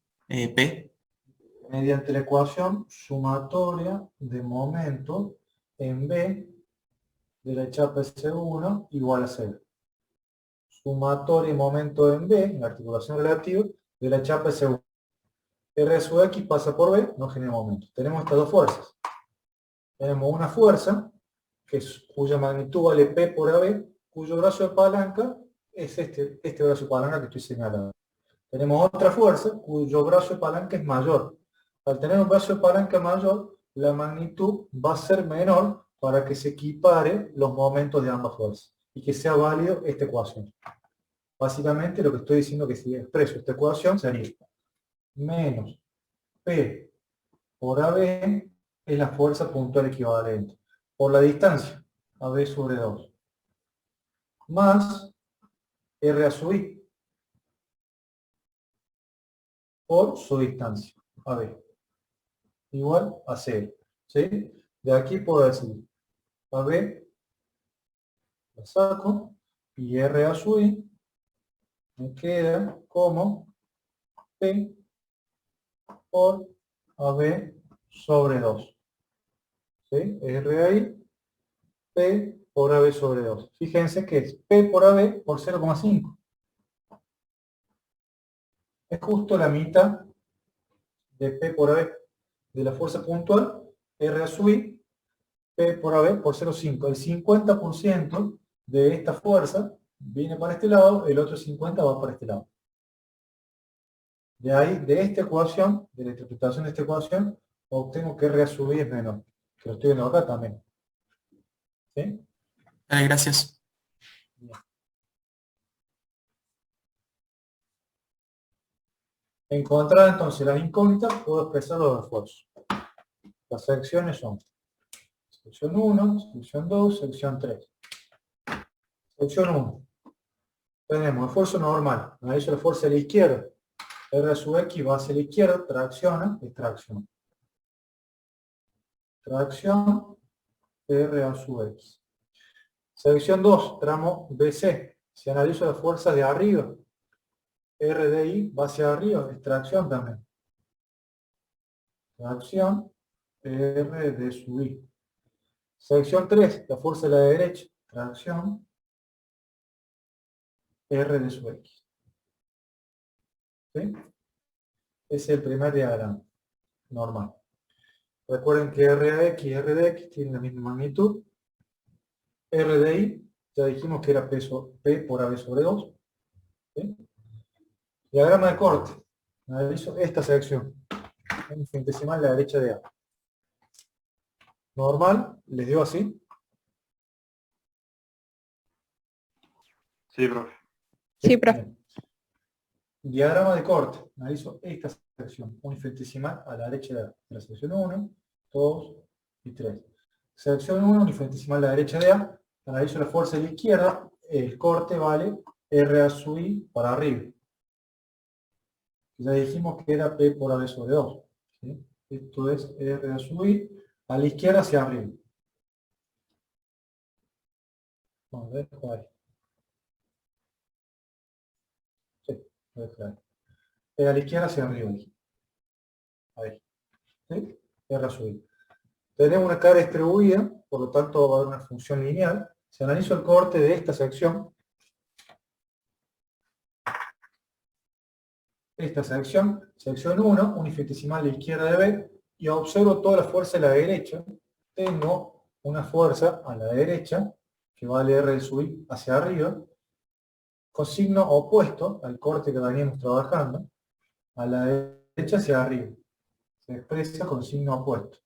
P? Mediante la ecuación sumatoria de momento en B de la chapa S1 igual a 0. Sumatoria de momento en B, en la articulación relativa, de la chapa S1. R sub X pasa por B, no genera momento. Tenemos estas dos fuerzas. Tenemos una fuerza, cuya magnitud vale P por AB, cuyo brazo de palanca es este brazo de palanca que estoy señalando. Tenemos otra fuerza, cuyo brazo de palanca es mayor. Al tener un brazo de palanca mayor, la magnitud va a ser menor para que se equipare los momentos de ambas fuerzas y que sea válido esta ecuación. Básicamente lo que estoy diciendo que si expreso esta ecuación sería menos P por AB es la fuerza puntual equivalente por la distancia, AB sobre 2, más R a sub I por su distancia, AB, igual a 0. ¿Sí? De aquí puedo decir AB, la saco, y R a sub I me queda como P por AB sobre 2. ¿Sí? R ahí, P por AB sobre 2. Fíjense que es P por AB por 0,5. Es justo la mitad de P por AB de la fuerza puntual, R a sub I, P por AB por 0,5. El 50% de esta fuerza viene para este lado, el otro 50% va para este lado. De ahí, de esta ecuación, de la interpretación de esta ecuación, obtengo que R a sub I es menor. Que lo estoy viendo acá también. ¿Sí? Vale, gracias. Encontrar entonces las incógnitas, puedo expresar los esfuerzos. Las secciones son sección 1, sección 2, sección 3. Sección 1. Tenemos esfuerzo normal. Analizo la fuerza a la izquierda. R sub X va hacia la izquierda, tracciona, es tracción. Tracción, R a sub X. Sección 2, tramo BC. Si analizo las fuerzas de arriba, R de I va hacia arriba, es tracción también. Tracción, R de sub I. Sección 3, la fuerza de la derecha, tracción, R de sub X. ¿Sí? Ese es el primer diagrama, normal. Recuerden que R de X y R de X tienen la misma magnitud. R de I, ya dijimos que era P por AB sobre 2. ¿Sí? Diagrama de corte. Analizo esta sección. En infinitesimal la derecha de A. Normal, les digo así. Sí, profe. Sí, profe. Bien. Diagrama de corte. Analizo esta sección. Un infinitesimal a la derecha de A. La sección 1, 2 y 3. Sección 1, un infinitesimal a la derecha de A. Analizo la fuerza de la izquierda. El corte vale R a sub I para arriba. Ya dijimos que era P por AB sobre 2. ¿Sí? Esto es R a sub I a la izquierda hacia arriba. Vamos a ver cuál. Sí, lo dejo ahí. A la izquierda hacia arriba. Ahí. ¿Sí? R a sub I. Tenemos una cara distribuida, por lo tanto va a haber una función lineal. Si analizo el corte de esta sección, esta sección 1, un infinitesimal a la izquierda de B, y observo toda la fuerza a la derecha. Tengo una fuerza a la derecha, que vale R de sub I hacia arriba, con signo opuesto al corte que veníamos trabajando, a la derecha hacia arriba. Se expresa con signo opuesto,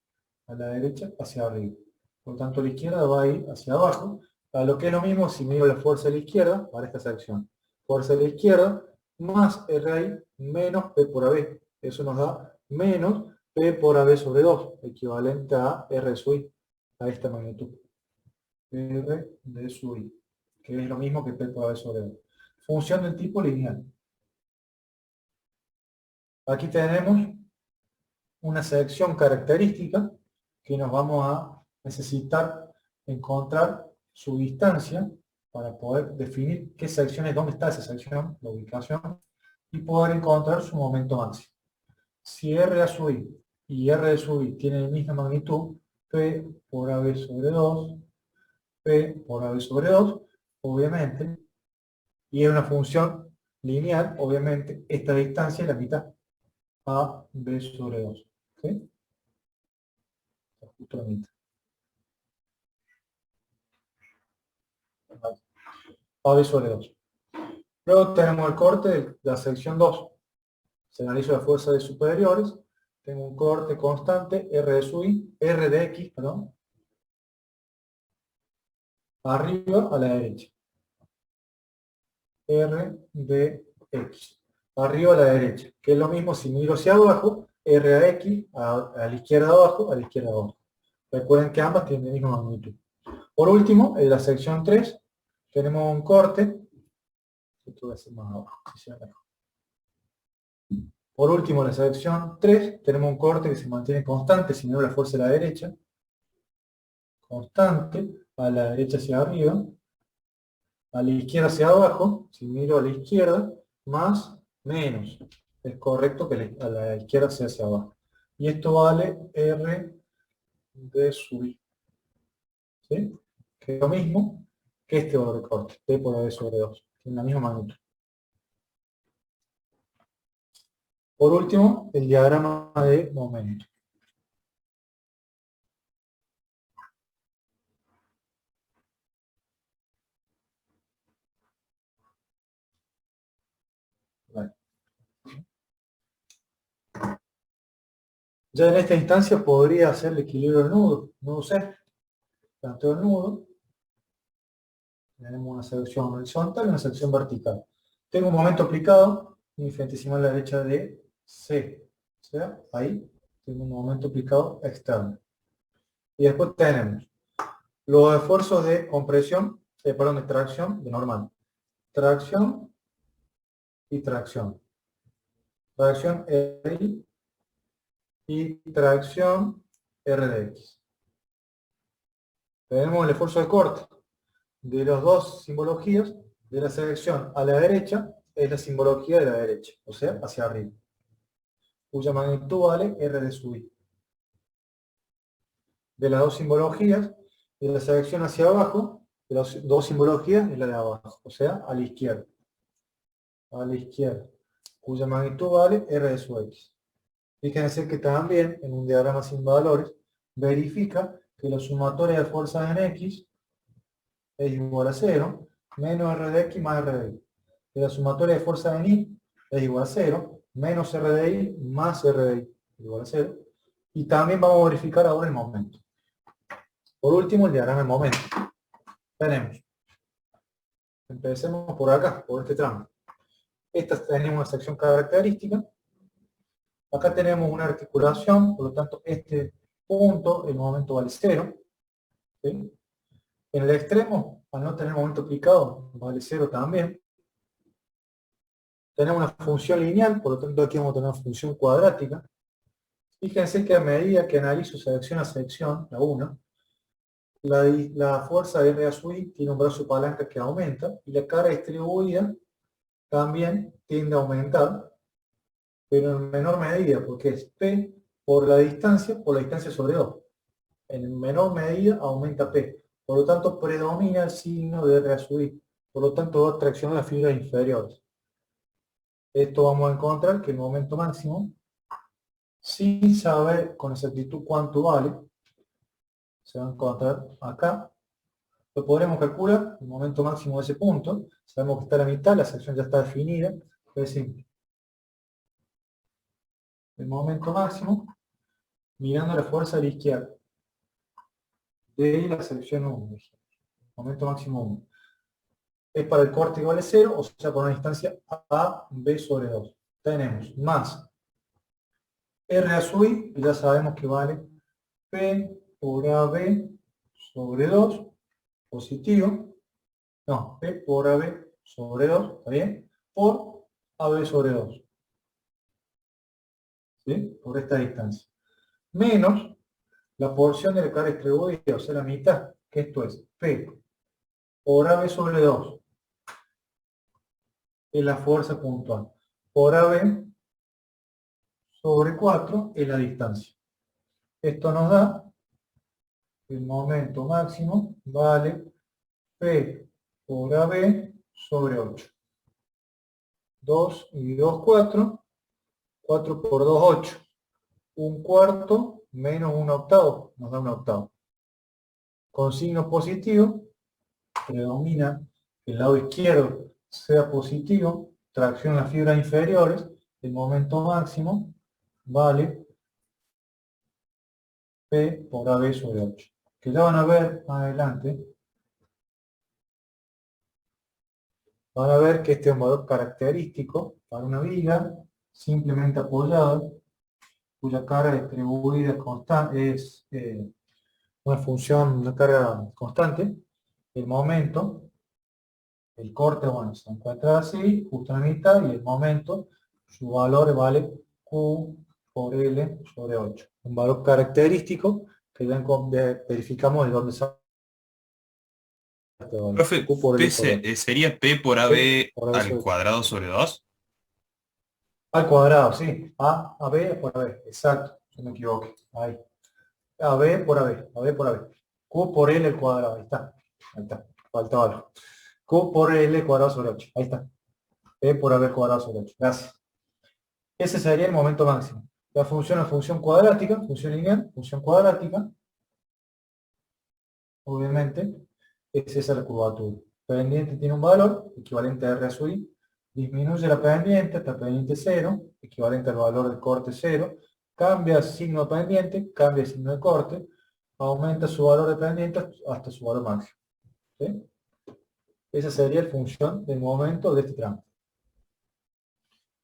a la derecha hacia arriba. Por lo tanto, la izquierda va a ir hacia abajo, a lo que es lo mismo si miro la fuerza de la izquierda para esta sección. Fuerza de la izquierda más RI menos P por AB. Eso nos da menos P por AB sobre 2, equivalente a R sub I, a esta magnitud. R de sub I, que es lo mismo que P por AB sobre 2. Función del tipo lineal. Aquí tenemos una sección característica que nos vamos a necesitar encontrar su distancia para poder definir qué sección es, dónde está esa sección, la ubicación, y poder encontrar su momento máximo. Si R a sub I y R de sub I tienen la misma magnitud, P por AB sobre 2, P por AB sobre 2, obviamente, y es una función lineal, obviamente, esta distancia es la mitad, A, B sobre 2. ¿Sí? Justo la mitad. AB sobre 2. Luego tenemos el corte de la sección 2. Se analiza la fuerza de superiores. Tengo un corte constante, R de sub I, R de X, perdón. Arriba a la derecha. R de X. Arriba a la derecha. Que es lo mismo si miro hacia abajo, R a X, a la izquierda abajo, a la izquierda abajo. Recuerden que ambas tienen la misma magnitud. Por último, en la sección 3, tenemos un corte. Esto va a ser más abajo. Por último, en la sección 3, tenemos un corte que se mantiene constante si miro la fuerza a la derecha. Constante, a la derecha hacia arriba. A la izquierda hacia abajo, si miro a la izquierda, más, menos. Es correcto que a la izquierda sea hacia abajo. Y esto vale R de sub I. ¿Sí? Que es lo mismo que este valor de corte, P por AB sobre 2. Tiene la misma magnitud. Por último, el diagrama de momento. Vale. Ya en esta instancia podría hacer el equilibrio del nudo. Nudo C. Planteo el nudo. Tenemos una sección horizontal y una sección vertical. Tengo un momento aplicado, un infinitesimal a la derecha de C. O sea, ahí tengo un momento aplicado externo. Y después tenemos los esfuerzos de compresión, de tracción, de normal. Tracción y tracción. Tracción RI y tracción R de X. Tenemos el esfuerzo de corte de las dos simbologías. De la sección a la derecha es la simbología de la derecha, o sea, hacia arriba, cuya magnitud vale R de sub I. De las dos simbologías, de la sección hacia abajo, de las dos simbologías es la de abajo, o sea, a la izquierda. A la izquierda, cuya magnitud vale R de sub X. Fíjense que también, en un diagrama sin valores, verifica que la sumatoria de fuerzas en X es igual a 0, menos R de X más R de Y. Que la sumatoria de fuerzas en Y es igual a 0, menos R de Y más R de Y igual a 0. Y también vamos a verificar ahora el momento. Por último, el diagrama de momento. Tenemos. Empecemos por acá, por este tramo. Esta tenemos una sección característica. Acá tenemos una articulación, por lo tanto, este punto, el momento vale 0. ¿Sí? En el extremo, al no tener momento aplicado, vale 0 también. Tenemos una función lineal, por lo tanto aquí vamos a tener una función cuadrática. Fíjense que a medida que analizo sección a sección, la 1, la fuerza de R a sub I tiene un brazo de palanca que aumenta, y la carga distribuida también tiende a aumentar, pero en menor medida, porque es P por la distancia sobre 2. En menor medida aumenta P. Por lo tanto, predomina el signo de R a sub I. Por lo tanto, va a traccionar las fibras inferiores. Esto vamos a encontrar que el momento máximo, sin saber con exactitud cuánto vale, se va a encontrar acá. Lo podremos calcular, el momento máximo de ese punto. Sabemos que está a la mitad, la sección ya está definida. Es simple. El momento máximo, mirando la fuerza a la izquierda. De ahí la sección 1. Momento máximo 1. Es para el corte que vale 0, o sea, por una distancia A, B sobre 2. Tenemos más R a sub I, que ya sabemos que vale P por AB sobre 2, positivo. No, P por AB sobre 2, ¿está bien? Por AB sobre 2. ¿Sí? Por esta distancia. Menos la porción de la carga distribuida, o sea, la mitad, que esto es P por AB sobre 2. Es la fuerza puntual. Por AB sobre 4 es la distancia. Esto nos da el momento máximo vale P por AB sobre 8. 2 y 2, 4. 4 por 2, 8. Un cuarto menos un octavo nos da un octavo. Con signo positivo, predomina que el lado izquierdo sea positivo, tracción en las fibras inferiores, el momento máximo vale P por AB sobre 8. Que ya van a ver más adelante, van a ver que este es un valor característico para una viga simplemente apoyada, cuya carga distribuida es una función, una carga constante. El momento, el corte, bueno, se encuentra así, justo en la mitad, y el momento, su valor vale Q por L sobre 8. Un valor característico que ya verificamos de dónde sale este valor. Profe, Q por L sobre 8. ¿sería P por P AB por AB al sobre 8. cuadrado sobre 2? Al cuadrado, sí. A B por AB. Exacto. No me equivoqué. Ahí. AB por AB. AB por AB. Q por L al cuadrado. Ahí está. Ahí está. Faltaba algo. Q por L cuadrado sobre 8. Ahí está. P por AB cuadrado sobre 8. Gracias. Ese sería el momento máximo. La función es función cuadrática, función lineal, función cuadrática. Obviamente, es esa la curvatura. Pendiente tiene un valor equivalente a R a sub I. Disminuye la pendiente hasta pendiente 0, equivalente al valor del corte 0. Cambia el signo de pendiente, cambia el signo de corte. Aumenta su valor de pendiente hasta su valor máximo. ¿Sí? Esa sería la función del momento de este tramo.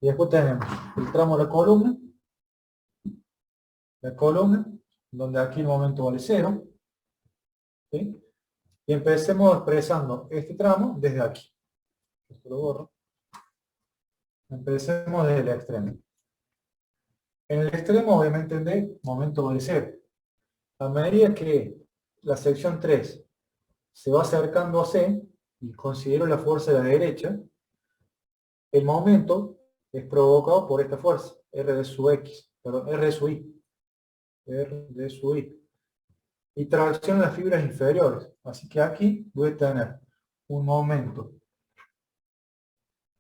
Y después tenemos el tramo de la columna, donde aquí el momento vale 0. ¿Sí? Y empecemos expresando este tramo desde aquí. Esto lo borro. Empecemos desde el extremo. En el extremo, obviamente, de momento vale 0. A medida que la sección 3 se va acercando a C, y considero la fuerza de la derecha, el momento es provocado por esta fuerza, R de sub X, perdón, R de sub I. R de sub I. Y tracción en las fibras inferiores. Así que aquí voy a tener un momento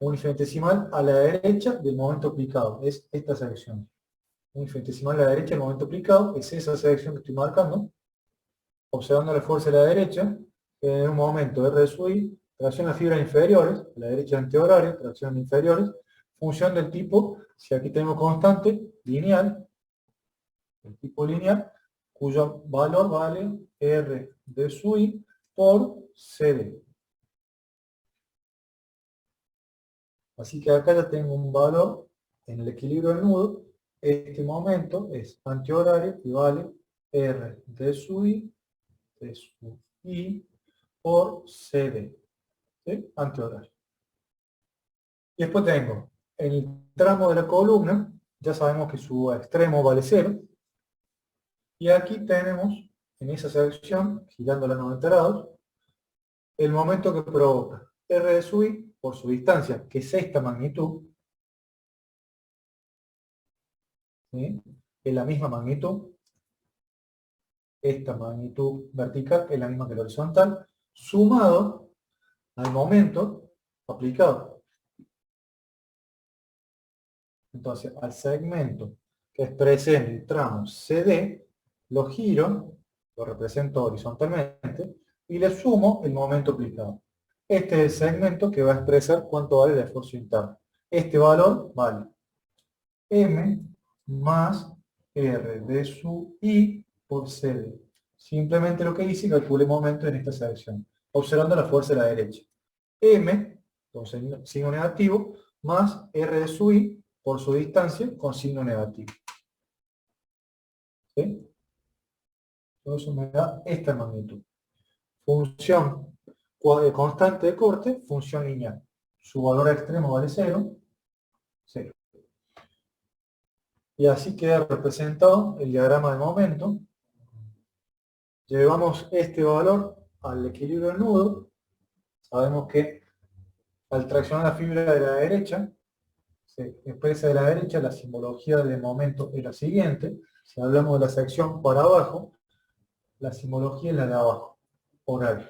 un infinitesimal a la derecha del momento aplicado. Es esta sección. Un infinitesimal a la derecha del momento aplicado es esa sección que estoy marcando. Observando la fuerza a la derecha, en un momento R de sub I, tracción en las fibras inferiores, a la derecha antihoraria, tracción inferiores, función del tipo, si aquí tenemos constante, lineal, el tipo lineal, cuyo valor vale R de sub I por CD. Así que acá ya tengo un valor en el equilibrio del nudo. Este momento es antihorario y vale R de sub I por CD. ¿Sí? Antihorario. Y después tengo el tramo de la columna. Ya sabemos que su extremo vale 0. Y aquí tenemos, en esa sección, girando a 90 grados, el momento que provoca R de sub I por su distancia, que es esta magnitud, ¿sí? Es la misma magnitud, esta magnitud vertical es la misma que la horizontal, sumado al momento aplicado. Entonces, al segmento que expresé en el tramo CD, lo giro, lo represento horizontalmente, y le sumo el momento aplicado. Este es el segmento que va a expresar cuánto vale el esfuerzo interno. Este valor vale M más R de sub I por CD. Simplemente lo que hice, calculé momento en esta sección, observando la fuerza de la derecha. M, con signo negativo, más R de sub I por su distancia con signo negativo. ¿Sí? Entonces me da esta magnitud. Función constante de corte, función lineal. Su valor extremo vale 0, 0. Y así queda representado el diagrama de momento. Llevamos este valor al equilibrio del nudo. Sabemos que al traccionar la fibra de la derecha, se expresa de la derecha, la simbología de momento es la siguiente. Si hablamos de la sección para abajo, la simbología es la de abajo, horario,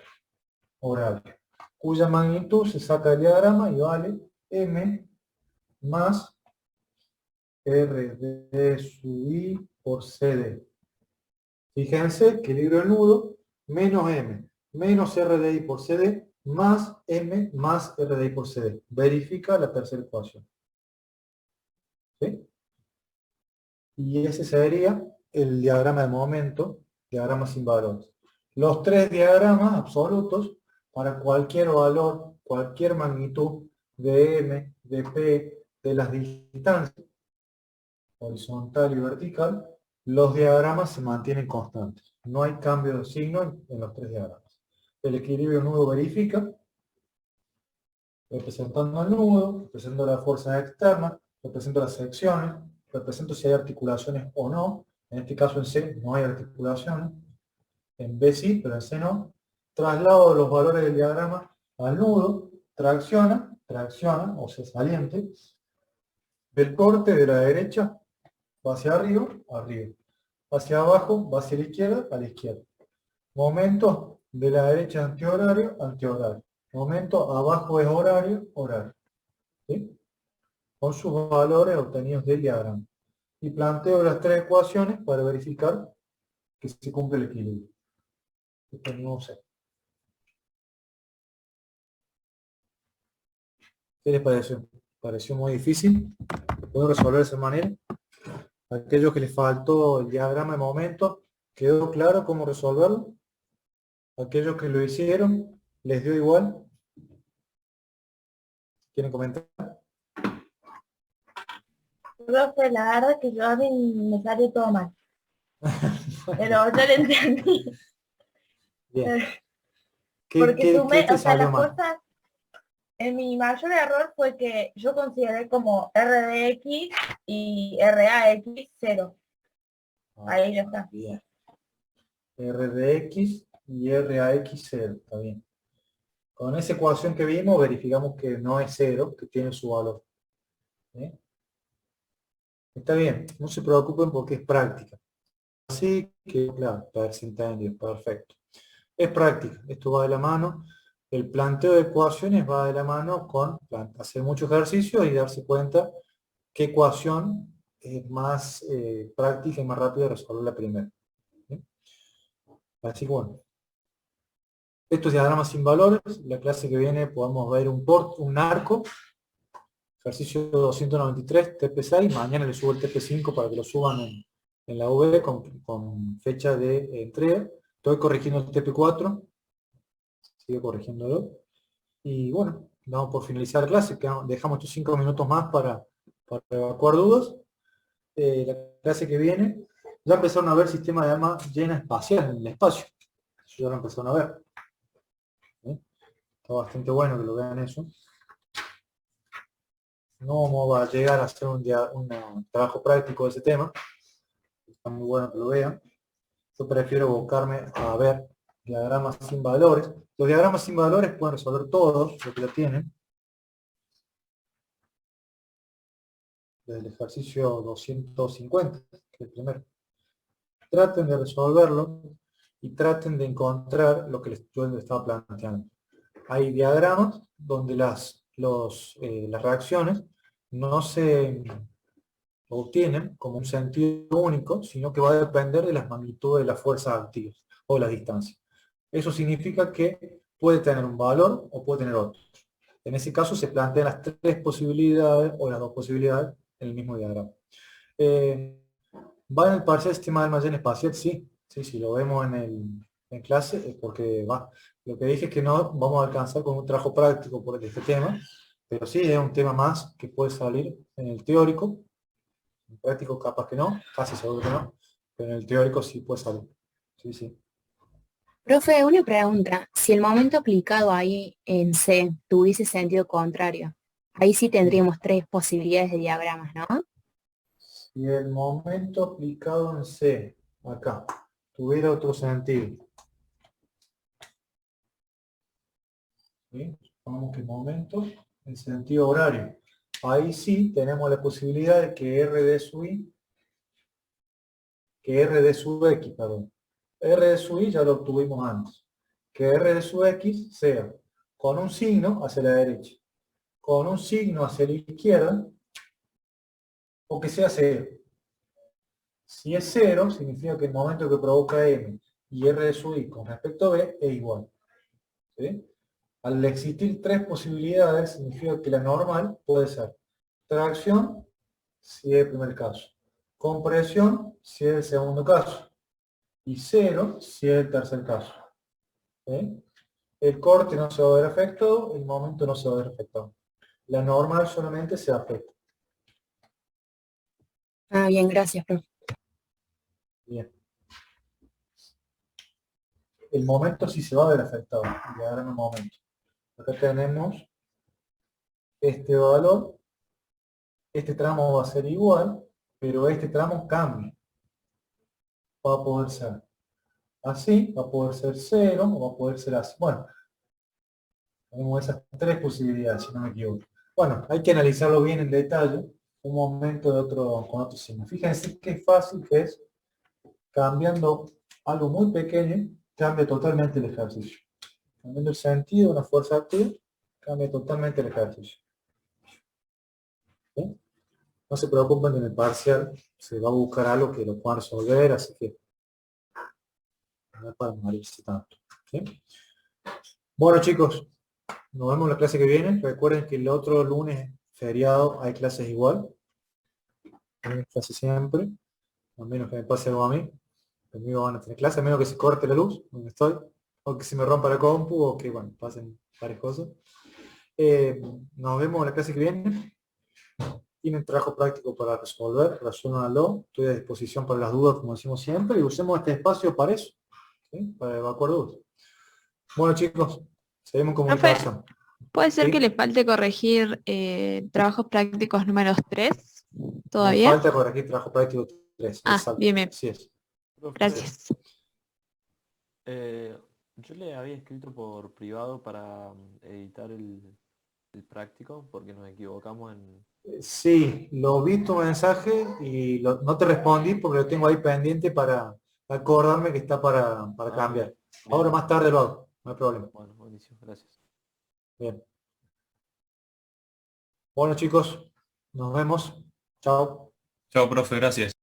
cuya magnitud se saca del diagrama y vale M más R de sub I por CD. Fíjense, equilibrio del nudo, menos M, menos R de I por CD, más M más R de I por CD. Verifica la tercera ecuación. ¿Sí? Y ese sería el diagrama de momento, diagrama sin valores. Los tres diagramas absolutos para cualquier valor, cualquier magnitud de M, de P, de las distancias, horizontal y vertical, los diagramas se mantienen constantes. No hay cambio de signo en los tres diagramas. El equilibrio nudo verifica, representando el nudo, representando la fuerza externa, represento las secciones, represento si hay articulaciones o no. En este caso en C no hay articulaciones. En B sí, pero en C no. Traslado los valores del diagrama al nudo, tracciona, o sea, saliente. Del corte de la derecha va hacia arriba, arriba. Hacia abajo, va hacia la izquierda, a la izquierda. Momento de la derecha antihorario, antihorario. Momento abajo es horario, horario. ¿Sí? Con sus valores obtenidos del diagrama. Y planteo las tres ecuaciones para verificar que se cumple el equilibrio. Esto no sé. ¿Qué les pareció? ¿Pareció muy difícil? ¿Puedo resolver de esa manera? Aquellos que les faltó el diagrama de momento, ¿quedó claro cómo resolverlo? Aquellos que lo hicieron, ¿les dio igual? ¿Quieren comentar? Profe, la verdad que yo a mí me salió todo mal, pero yo lo entendí. Bien. Porque sumé, te o sea, salió las mal? cosas, mi mayor error fue que yo consideré como RDX y RAX 0. Ahí ya está. Bien. RDX y RAX 0, está bien. Con esa ecuación que vimos, verificamos que no es 0, que tiene su valor. ¿Sí? Está bien, no se preocupen porque es práctica. Así que, claro, para ver si entendió, perfecto. Es práctica, esto va de la mano. El planteo de ecuaciones va de la mano con hacer mucho ejercicio y darse cuenta qué ecuación es más práctica y más rápida de resolver la primera. ¿Sí? Así que bueno. Estos diagramas sin valores, la clase que viene podemos ver un arco, ejercicio 293, TP6, mañana le subo el TP5 para que lo suban en la V con fecha de entrega. Estoy corrigiendo el TP4, sigue corrigiéndolo. Y bueno, damos por finalizar la clase, dejamos estos 5 minutos más para evacuar dudas. La clase que viene, ya empezaron a ver sistema de llama llena espacial en el espacio. Eso ya lo empezaron a ver. Está bastante bueno que lo vean eso. No vamos a llegar a hacer un trabajo práctico de ese tema. Está muy bueno que lo vean. Yo prefiero abocarme a ver diagramas sin valores. Los diagramas sin valores pueden resolver todos los que lo tienen. Desde el ejercicio 250, que es el primero. Traten de resolverlo y traten de encontrar lo que yo les estaba planteando. Hay diagramas donde las reacciones no se lo obtienen como un sentido único, sino que va a depender de las magnitudes de las fuerzas activas o la distancia. Eso significa que puede tener un valor o puede tener otro. En ese caso se plantean las tres posibilidades o las dos posibilidades en el mismo diagrama. ¿Va en el parcial sistema de almacén espacial? Sí, sí, lo vemos en clase, porque va. Lo que dije es que no vamos a alcanzar con un trabajo práctico por este tema, pero sí es un tema más que puede salir en el teórico. En el práctico capaz que no, casi seguro que no, pero en el teórico sí puede salir. Sí, sí. Profe, una pregunta. Si el momento aplicado ahí en C tuviese sentido contrario, ahí sí tendríamos tres posibilidades de diagramas, ¿no? Si el momento aplicado en C, acá, tuviera otro sentido. ¿Sí? Supongamos que el momento en sentido horario. Ahí sí tenemos la posibilidad de que R de sub I, que R de sub X, perdón. R de sub I ya lo obtuvimos antes. Que R de sub X sea con un signo hacia la derecha, con un signo hacia la izquierda, o que sea cero. Si es cero, significa que el momento que provoca M y R de sub I con respecto a B es igual. ¿Sí? Al existir tres posibilidades, significa que la normal puede ser tracción, si es el primer caso, compresión, si es el segundo caso, y cero, si es el tercer caso. ¿Sí? El corte no se va a ver afectado, el momento no se va a ver afectado. La normal solamente se afecta. Ah, bien, gracias, profe. Bien. El momento sí se va a ver afectado. Y ahora en un momento. Acá tenemos este valor. Este tramo va a ser igual, pero este tramo cambia. Va a poder ser así, va a poder ser 0, o va a poder ser así. Bueno, tenemos esas tres posibilidades, si no me equivoco. Bueno, hay que analizarlo bien en detalle, un momento de otro, con otro signo. Fíjense qué fácil que es, cambiando algo muy pequeño, cambia totalmente el ejercicio. Cambiando el sentido de una fuerza activa, cambia totalmente el ejercicio. ¿Sí? No se preocupen que en el parcial se va a buscar algo que lo puedan resolver, así que no es para morirse tanto. ¿Sí? Bueno chicos, nos vemos en la clase que viene. Recuerden que el otro lunes feriado hay clases igual. Hay clases siempre, a menos que me pase algo a mí. Conmigo van a tener clases, a menos que se corte la luz donde estoy, o que se me rompa la compu, o que bueno, pasen varias cosas. Nos vemos en la clase que viene. Tienen trabajo práctico para resolver, resuélvanlo. Estoy a disposición para las dudas, como decimos siempre, y usemos este espacio para eso, ¿sí? Para evacuar dudas. Bueno chicos, seguimos en Profe, comunicación. ¿puede ser ¿Sí? que le falte corregir trabajos prácticos números 3 Me todavía? falta por aquí trabajo práctico 3, Ah, exacto. bien, bien. Así es. Profe, Gracias. yo le había escrito por privado para editar el práctico porque nos equivocamos en... Sí, lo vi tu mensaje y no te respondí porque lo tengo ahí pendiente para acordarme que está para cambiar. Bien, Ahora bien. más tarde lo hago, no hay problema. Bueno, buenísimo, gracias. Bien. Bueno chicos, nos vemos. Chao. Chao, profe, gracias.